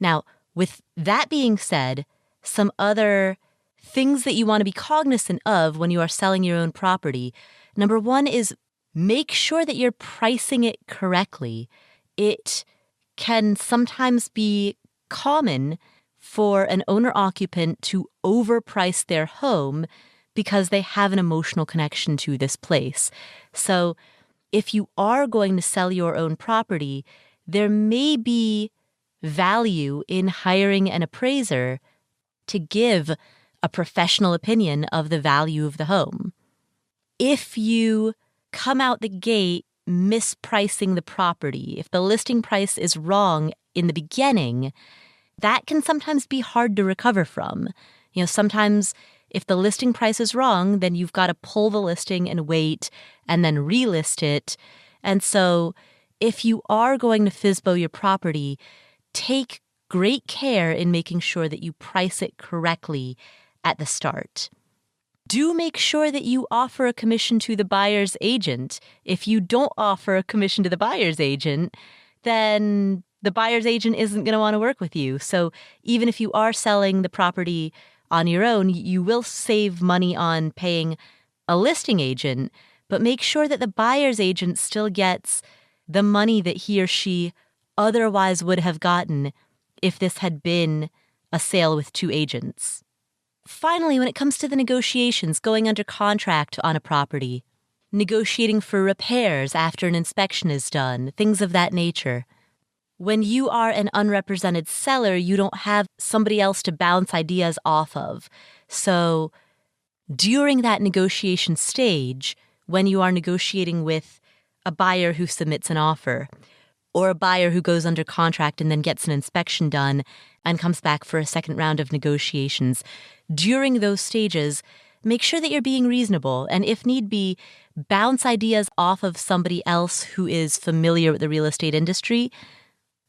Now, with that being said, some other things that you want to be cognizant of when you are selling your own property. Number one is make sure that you're pricing it correctly. It can sometimes be common for an owner-occupant to overprice their home because they have an emotional connection to this place. So if you are going to sell your own property, there may be value in hiring an appraiser to give a professional opinion of the value of the home. If you come out the gate mispricing the property, if the listing price is wrong in the beginning, that can sometimes be hard to recover from. Sometimes if the listing price is wrong, then you've got to pull the listing and wait and then relist it. And so if you are going to FSBO your property, take great care in making sure that you price it correctly at the start. Do make sure that you offer a commission to the buyer's agent. If you don't offer a commission to the buyer's agent, then the buyer's agent isn't going to want to work with you. So even if you are selling the property on your own, you will save money on paying a listing agent, but make sure that the buyer's agent still gets the money that he or she otherwise would have gotten if this had been a sale with two agents. Finally, when it comes to the negotiations, going under contract on a property, negotiating for repairs after an inspection is done, things of that nature. When you are an unrepresented seller, you don't have somebody else to bounce ideas off of. So during that negotiation stage, when you are negotiating with a buyer who submits an offer, or a buyer who goes under contract and then gets an inspection done and comes back for a second round of negotiations, during those stages, make sure that you're being reasonable and, if need be, bounce ideas off of somebody else who is familiar with the real estate industry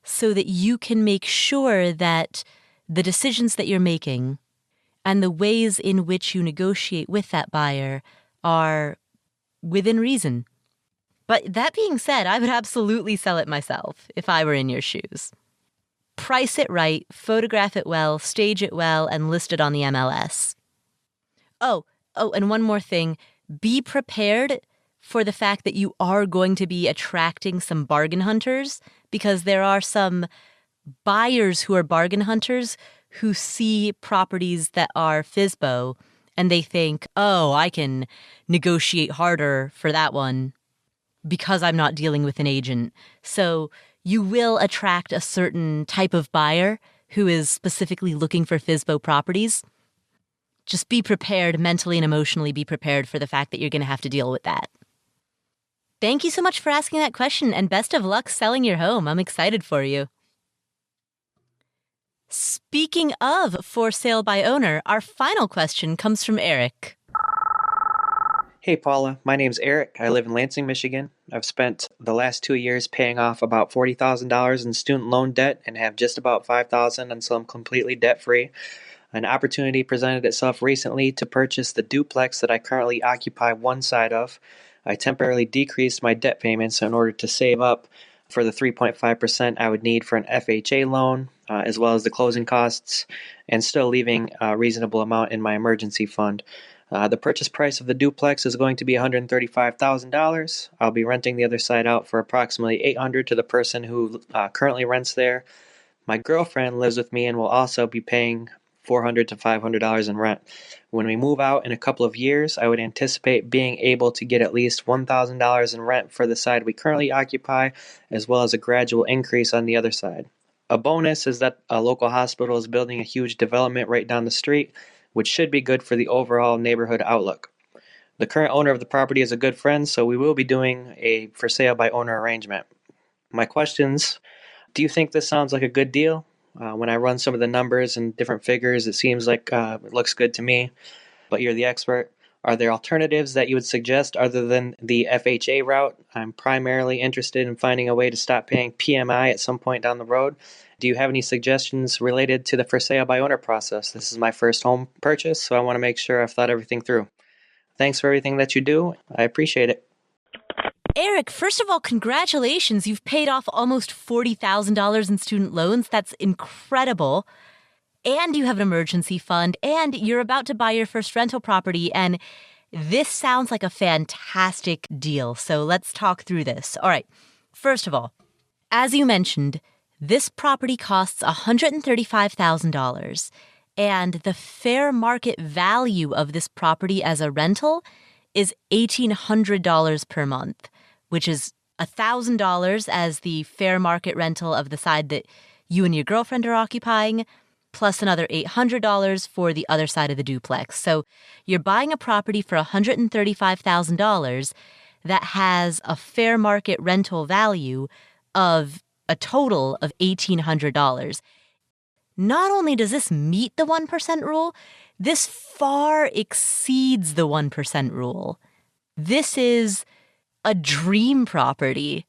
so that you can make sure that the decisions that you're making and the ways in which you negotiate with that buyer are within reason. But that being said, I would absolutely sell it myself if I were in your shoes. Price it right, photograph it well, stage it well, and list it on the MLS. Oh, and one more thing. Be prepared for the fact that you are going to be attracting some bargain hunters, because there are some buyers who are bargain hunters who see properties that are FSBO and they think, oh, I can negotiate harder for that one because I'm not dealing with an agent. So you will attract a certain type of buyer who is specifically looking for FSBO properties. Just be prepared, mentally and emotionally be prepared for the fact that you're going to have to deal with that. Thank you so much for asking that question, and best of luck selling your home. I'm excited for you. Speaking of for sale by owner, our final question comes from Eric. Hey Paula, my name's Eric. I live in Lansing, Michigan. I've spent the last 2 years paying off about $40,000 in student loan debt and have just about $5,000 until I'm completely debt-free. An opportunity presented itself recently to purchase the duplex that I currently occupy one side of. I temporarily decreased my debt payments in order to save up for the 3.5% I would need for an FHA loan, as well as the closing costs, and still leaving a reasonable amount in my emergency fund. The purchase price of the duplex is going to be $135,000. I'll be renting the other side out for approximately $800 to the person who currently rents there. My girlfriend lives with me and will also be paying $400 to $500 in rent. When we move out in a couple of years, I would anticipate being able to get at least $1,000 in rent for the side we currently occupy, as well as a gradual increase on the other side. A bonus is that a local hospital is building a huge development right down the street, which should be good for the overall neighborhood outlook. The current owner of the property is a good friend, so we will be doing a for sale by owner arrangement. My questions: do you think this sounds like a good deal? When I run some of the numbers and different figures, it seems like it looks good to me, but you're the expert. Are there alternatives that you would suggest other than the FHA route? I'm primarily interested in finding a way to stop paying PMI at some point down the road. Do you have any suggestions related to the for sale by owner process? This is my first home purchase, so I want to make sure I've thought everything through. Thanks for everything that you do. I appreciate it. Eric, first of all, congratulations. You've paid off almost $40,000 in student loans. That's incredible. And you have an emergency fund, and you're about to buy your first rental property, and this sounds like a fantastic deal. So let's talk through this. All right. First of all, as you mentioned, this property costs $135,000, and the fair market value of this property as a rental is $1,800 per month, which is $1,000 as the fair market rental of the side that you and your girlfriend are occupying, plus another $800 for the other side of the duplex. So you're buying a property for $135,000 that has a fair market rental value of a total of $1,800. Not only does this meet the 1% rule, this far exceeds the 1% rule. This is a dream property.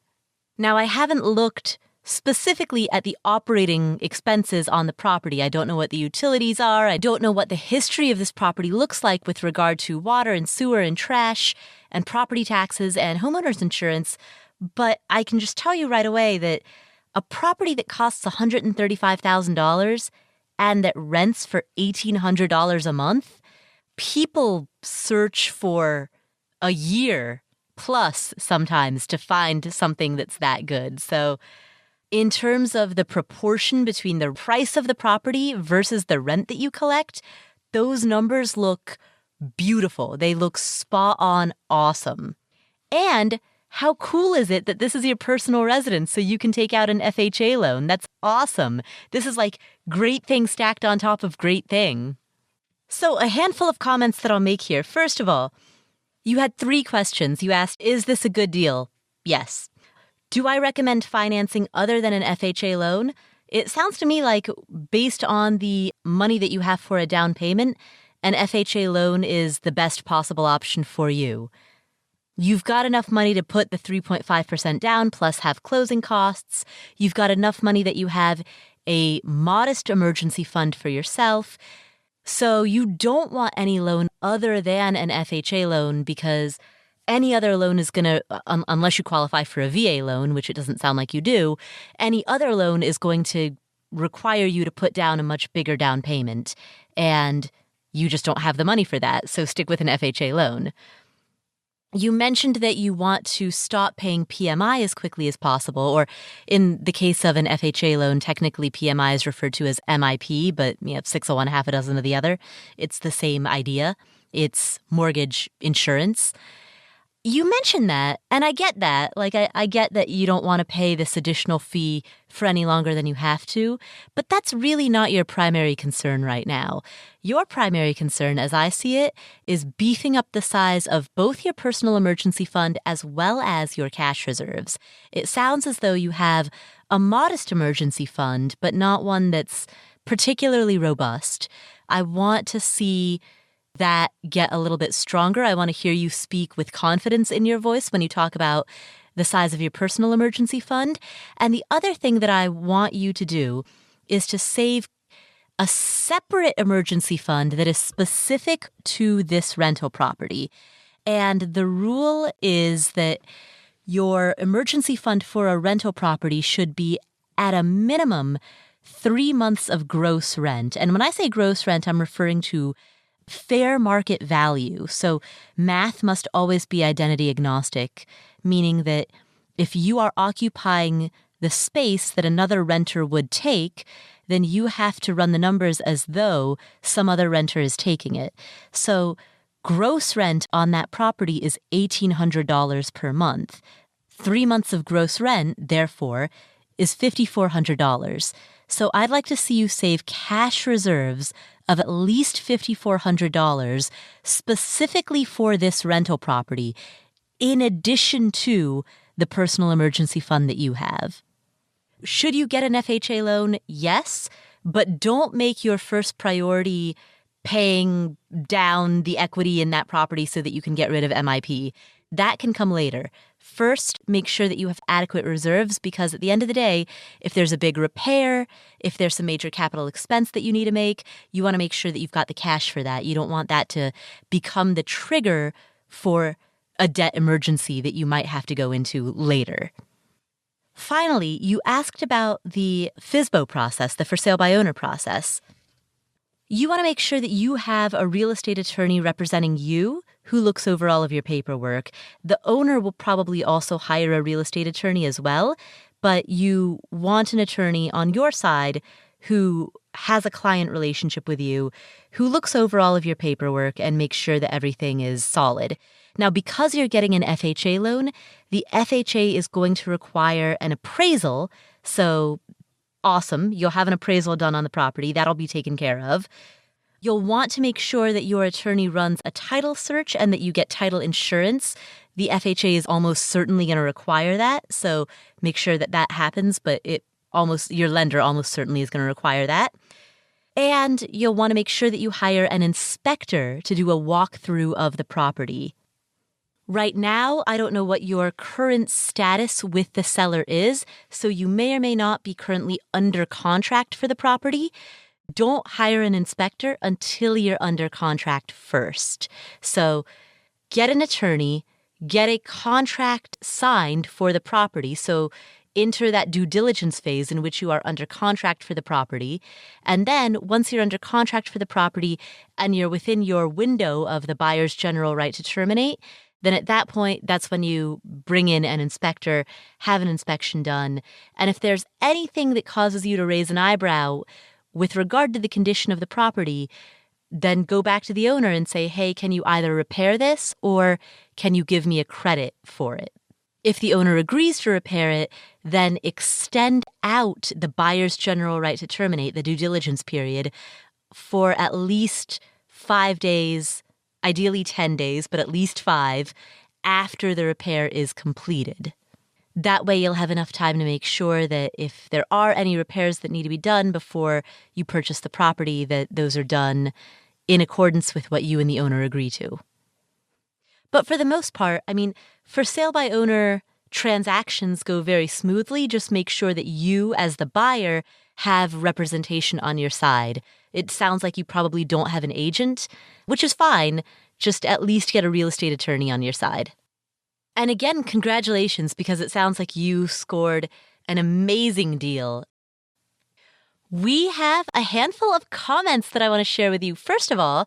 Now, I haven't looked specifically at the operating expenses on the property. I don't know what the utilities are. I don't know what the history of this property looks like with regard to water and sewer and trash and property taxes and homeowners insurance. But I can just tell you right away that a property that costs $135,000 and that rents for $1,800 a month, people search for a year plus sometimes to find something that's that good. So in terms of the proportion between the price of the property versus the rent that you collect, those numbers look beautiful. They look spot on awesome. And how cool is it that this is your personal residence so you can take out an FHA loan? That's awesome. This is like great thing stacked on top of great thing. So a handful of comments that I'll make here. First of all, you had 3 questions. You asked, is this a good deal? Yes. Do I recommend financing other than an FHA loan? It sounds to me like based on the money that you have for a down payment, an FHA loan is the best possible option for you. You've got enough money to put the 3.5% down plus have closing costs. You've got enough money that you have a modest emergency fund for yourself. So you don't want any loan other than an FHA loan because any other loan is going to, unless you qualify for a VA loan, which it doesn't sound like you do, any other loan is going to require you to put down a much bigger down payment. And you just don't have the money for that. So stick with an FHA loan. You mentioned that you want to stop paying PMI as quickly as possible, or in the case of an FHA loan, technically PMI is referred to as MIP, but you have 601, half a dozen of the other. It's the same idea. It's mortgage insurance. You mentioned that, and I get that. Like, I get that you don't want to pay this additional fee for any longer than you have to, but that's really not your primary concern right now. Your primary concern, as I see it, is beefing up the size of both your personal emergency fund as well as your cash reserves. It sounds as though you have a modest emergency fund, but not one that's particularly robust. I want to see that get a little bit stronger. I want to hear you speak with confidence in your voice when you talk about the size of your personal emergency fund. And the other thing that I want you to do is to save a separate emergency fund that is specific to this rental property. And the rule is that your emergency fund for a rental property should be at a minimum 3 months of gross rent. And when I say gross rent, I'm referring to fair market value. So math must always be identity agnostic, meaning that if you are occupying the space that another renter would take, then you have to run the numbers as though some other renter is taking it. So gross rent on that property is $1,800 per month. 3 months of gross rent, therefore, is $5,400. So I'd like to see you save cash reserves of at least $5,400 specifically for this rental property, in addition to the personal emergency fund that you have. Should you get an FHA loan? Yes, but don't make your first priority paying down the equity in that property so that you can get rid of MIP. That can come later. First, make sure that you have adequate reserves, because at the end of the day, if there's a big repair, if there's some major capital expense that you need to make, you want to make sure that you've got the cash for that. You don't want that to become the trigger for a debt emergency that you might have to go into later. Finally, you asked about the FSBO process, the for sale by owner process. You want to make sure that you have a real estate attorney representing you who looks over all of your paperwork. The owner will probably also hire a real estate attorney as well, but you want an attorney on your side who has a client relationship with you, who looks over all of your paperwork and makes sure that everything is solid. Now, because you're getting an FHA loan, the FHA is going to require an appraisal. So awesome, you'll have an appraisal done on the property. That'll be taken care of. You'll want to make sure that your attorney runs a title search and that you get title insurance. The FHA is almost certainly going to require that, so make sure that that happens, but your lender almost certainly is going to require that. And you'll want to make sure that you hire an inspector to do a walkthrough of the property. Right now, I don't know what your current status with the seller is, so you may or may not be currently under contract for the property. Don't hire an inspector until you're under contract first. So get an attorney, get a contract signed for the property. So enter that due diligence phase in which you are under contract for the property. And then once you're under contract for the property and you're within your window of the buyer's general right to terminate, then at that point, that's when you bring in an inspector, have an inspection done. And if there's anything that causes you to raise an eyebrow with regard to the condition of the property, then go back to the owner and say, hey, can you either repair this or can you give me a credit for it? If the owner agrees to repair it, then extend out the buyer's general right to terminate, the due diligence period, for at least 5 days, ideally 10 days, but at least 5, after the repair is completed. That way you'll have enough time to make sure that if there are any repairs that need to be done before you purchase the property, that those are done in accordance with what you and the owner agree to. But for the most part, for sale by owner transactions go very smoothly. Just make sure that you, as the buyer, have representation on your side. It sounds like you probably don't have an agent, which is fine. Just at least get a real estate attorney on your side. And again, congratulations, because it sounds like you scored an amazing deal. We have a handful of comments that I want to share with you. First of all,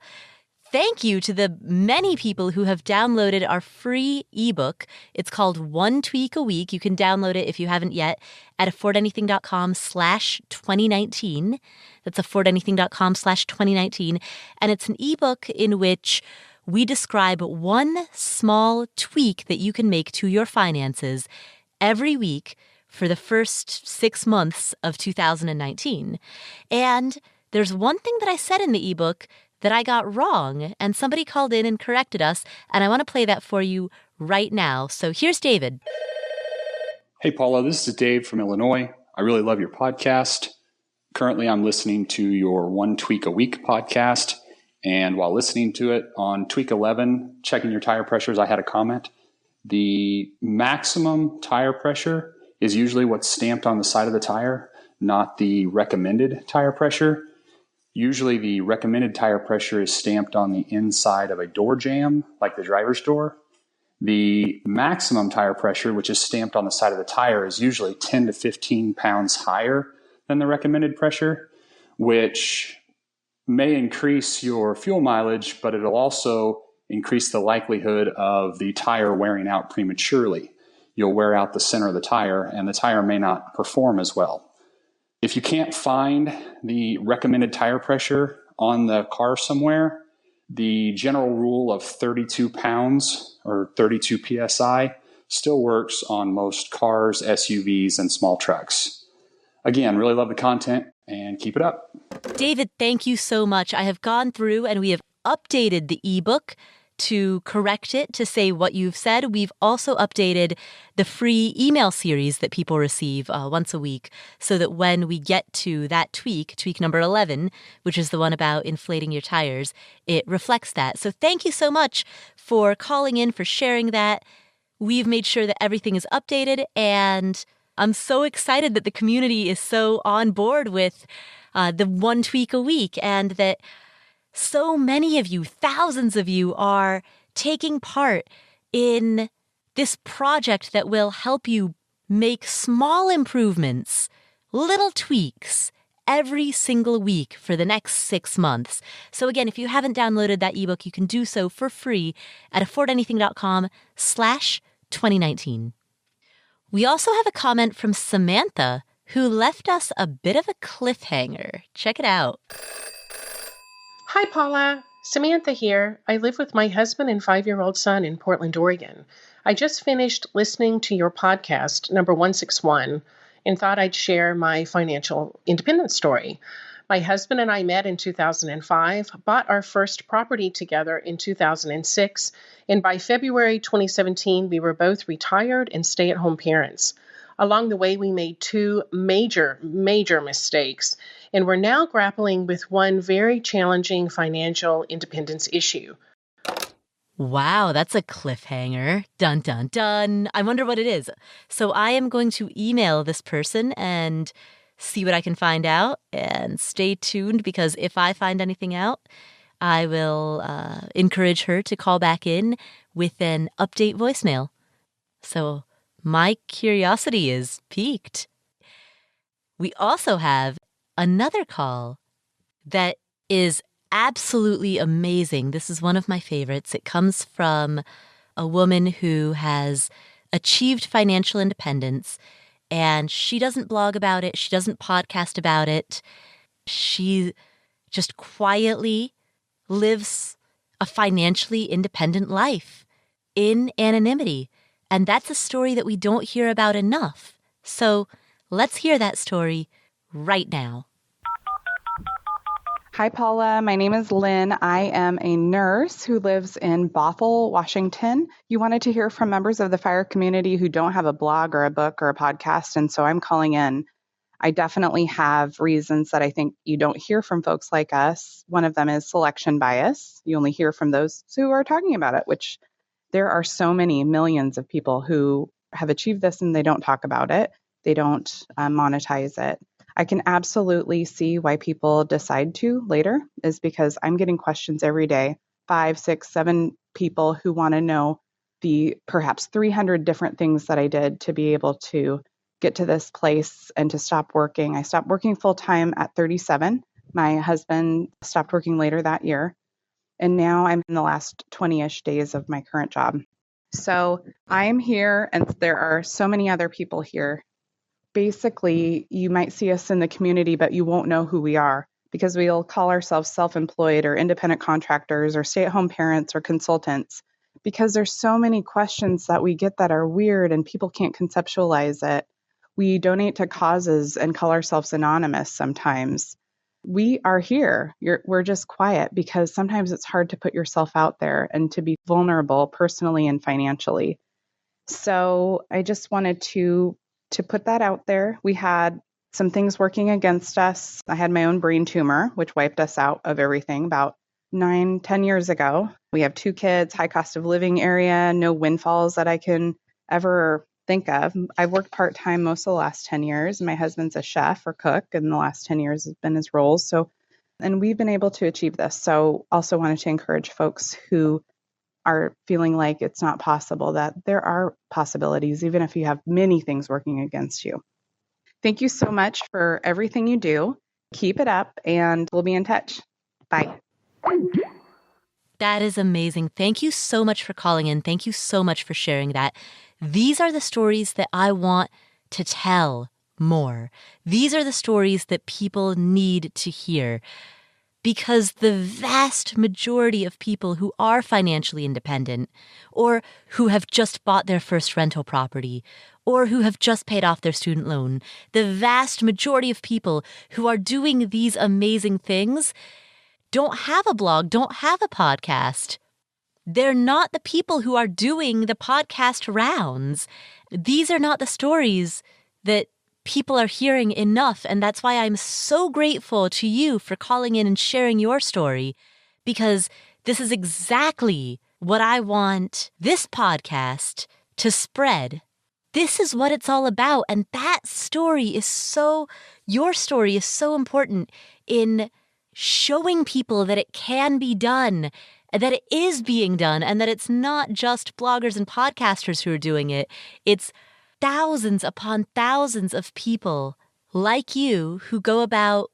thank you to the many people who have downloaded our free ebook. It's called One Tweak a Week. You can download it if you haven't yet at affordanything.com/2019. That's affordanything.com/2019. And it's an ebook in which we describe one small tweak that you can make to your finances every week for the first 6 months of 2019. And there's one thing that I said in the ebook that I got wrong, and somebody called in and corrected us, and I want to play that for you right now. So here's David. Hey, Paula, this is Dave from Illinois. I really love your podcast. Currently, I'm listening to your One Tweak a Week podcast. And while listening to it on Tweak 11, checking your tire pressures, I had a comment. The maximum tire pressure is usually what's stamped on the side of the tire, not the recommended tire pressure. Usually the recommended tire pressure is stamped on the inside of a door jamb, like the driver's door. The maximum tire pressure, which is stamped on the side of the tire, is usually 10 to 15 pounds higher than the recommended pressure, which may increase your fuel mileage, but it'll also increase the likelihood of the tire wearing out prematurely. You'll wear out the center of the tire, and the tire may not perform as well. If you can't find the recommended tire pressure on the car somewhere, the general rule of 32 pounds or 32 PSI still works on most cars, SUVs, and small trucks. Again, really love the content and keep it up. David, thank you so much. I have gone through and we have updated the ebook to correct it, to say what you've said. We've also updated the free email series that people receive once a week so that when we get to that tweak number 11, which is the one about inflating your tires, it reflects that. So thank you so much for calling in, for sharing that. We've made sure that everything is updated, and I'm so excited that the community is so on board with the one tweak a week, and that so many of you, thousands of you, are taking part in this project that will help you make small improvements, little tweaks every single week for the next 6 months. So again, if you haven't downloaded that ebook, you can do so for free at affordanything.com/2019. We also have a comment from Samantha, who left us a bit of a cliffhanger. Check it out. Hi, Paula. Samantha here. I live with my husband and 5-year-old son in Portland, Oregon. I just finished listening to your podcast, number 161, and thought I'd share my financial independence story. My husband and I met in 2005, bought our first property together in 2006, and by February 2017, we were both retired and stay-at-home parents. Along the way, we made 2 major mistakes, and we're now grappling with one very challenging financial independence issue. Wow, that's a cliffhanger. Dun, dun, dun. I wonder what it is. So I am going to email this person and see what I can find out, and stay tuned, because if I find anything out, I will encourage her to call back in with an update voicemail. So my curiosity is piqued. We also have another call that is absolutely amazing. This is one of my favorites. It comes from a woman who has achieved financial independence, and she doesn't blog about it. She doesn't podcast about it. She just quietly lives a financially independent life in anonymity. And that's a story that we don't hear about enough. So let's hear that story right now. Hi, Paula. My name is Lynn. I am a nurse who lives in Bothell, Washington. You wanted to hear from members of the fire community who don't have a blog or a book or a podcast, and so I'm calling in. I definitely have reasons that I think you don't hear from folks like us. One of them is selection bias. You only hear from those who are talking about it, which there are so many millions of people who have achieved this and they don't talk about it. They don't monetize it. I can absolutely see why people decide to later, is because I'm getting questions every day, 5, 6, 7 people who want to know the perhaps 300 different things that I did to be able to get to this place and to stop working. I stopped working full time at 37. My husband stopped working later that year. And now I'm in the last 20-ish days of my current job. So I'm here, and there are so many other people here. Basically, you might see us in the community, but you won't know who we are, because we'll call ourselves self-employed or independent contractors or stay-at-home parents or consultants, because there's so many questions that we get that are weird and people can't conceptualize it. We donate to causes and call ourselves anonymous sometimes. We are here. We're just quiet because sometimes it's hard to put yourself out there and to be vulnerable personally and financially. So I just wanted to put that out there. We had some things working against us. I had my own brain tumor, which wiped us out of everything about 9-10 years ago. We have 2 kids, high cost of living area, no windfalls that I can ever think of. I've worked part-time most of the last 10 years. My husband's a chef or cook, and the last 10 years has been his roles. And we've been able to achieve this. So also wanted to encourage folks who are feeling like it's not possible, that there are possibilities, even if you have many things working against you. Thank you so much for everything you do. Keep it up, and we'll be in touch. Bye. That is amazing. Thank you so much for calling in. Thank you so much for sharing that. These are the stories that I want to tell more. These are the stories that people need to hear. because the vast majority of people who are financially independent, or who have just bought their first rental property, or who have just paid off their student loan, the vast majority of people who are doing these amazing things don't have a blog, don't have a podcast. They're not the people who are doing the podcast rounds. These are not the stories that people are hearing enough, and that's why I'm so grateful to you for calling in and sharing your story, because this is exactly what I want this podcast to spread. This is what it's all about, and that story is your story is so important in showing people that it can be done, that it is being done, and that it's not just bloggers and podcasters who are doing it. It's thousands upon thousands of people like you who go about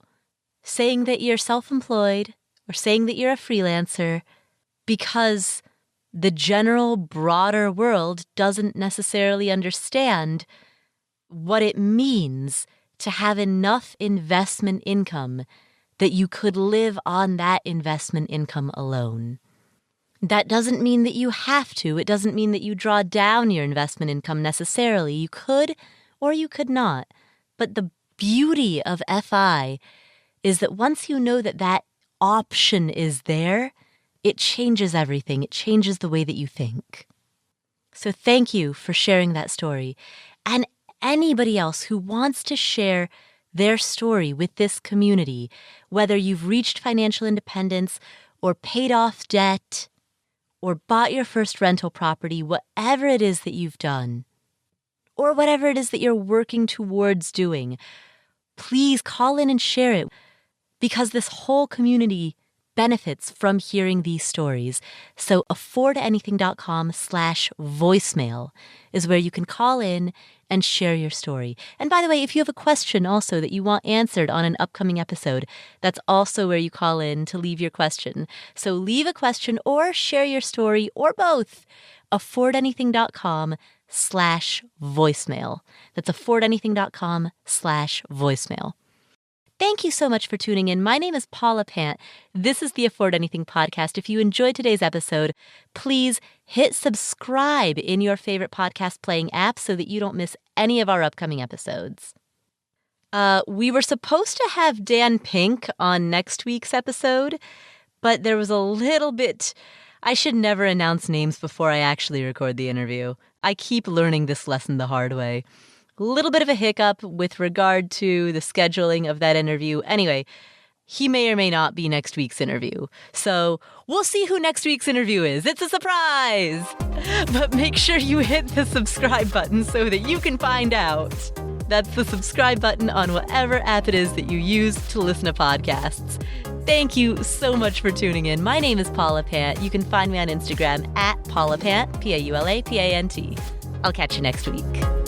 saying that you're self-employed or saying that you're a freelancer because the general broader world doesn't necessarily understand what it means to have enough investment income that you could live on that investment income alone. That doesn't mean that you have to. It doesn't mean that you draw down your investment income necessarily. You could or you could not. But the beauty of FI is that once you know that that option is there, it changes everything. It changes the way that you think. So thank you for sharing that story. And anybody else who wants to share their story with this community, whether you've reached financial independence or paid off debt, or bought your first rental property, whatever it is that you've done, or whatever it is that you're working towards doing, please call in and share it, because this whole community benefits from hearing these stories. So affordanything.com/voicemail is where you can call in and share your story. And by the way, if you have a question also that you want answered on an upcoming episode, that's also where you call in to leave your question. So leave a question or share your story or both. affordanything.com/voicemail. That's affordanything.com/voicemail. Thank you so much for tuning in. My name is Paula Pant. This is the Afford Anything podcast. If you enjoyed today's episode, please hit subscribe in your favorite podcast playing app so that you don't miss any of our upcoming episodes. We were supposed to have Dan Pink on next week's episode, but there was a little bit... I should never announce names before I actually record the interview. I keep learning this lesson the hard way. A little bit of a hiccup with regard to the scheduling of that interview. Anyway, he may or may not be next week's interview. So we'll see who next week's interview is. It's a surprise! But make sure you hit the subscribe button so that you can find out. That's the subscribe button on whatever app it is that you use to listen to podcasts. Thank you so much for tuning in. My name is Paula Pant. You can find me on Instagram @PaulaPant, PaulaPant. I'll catch you next week.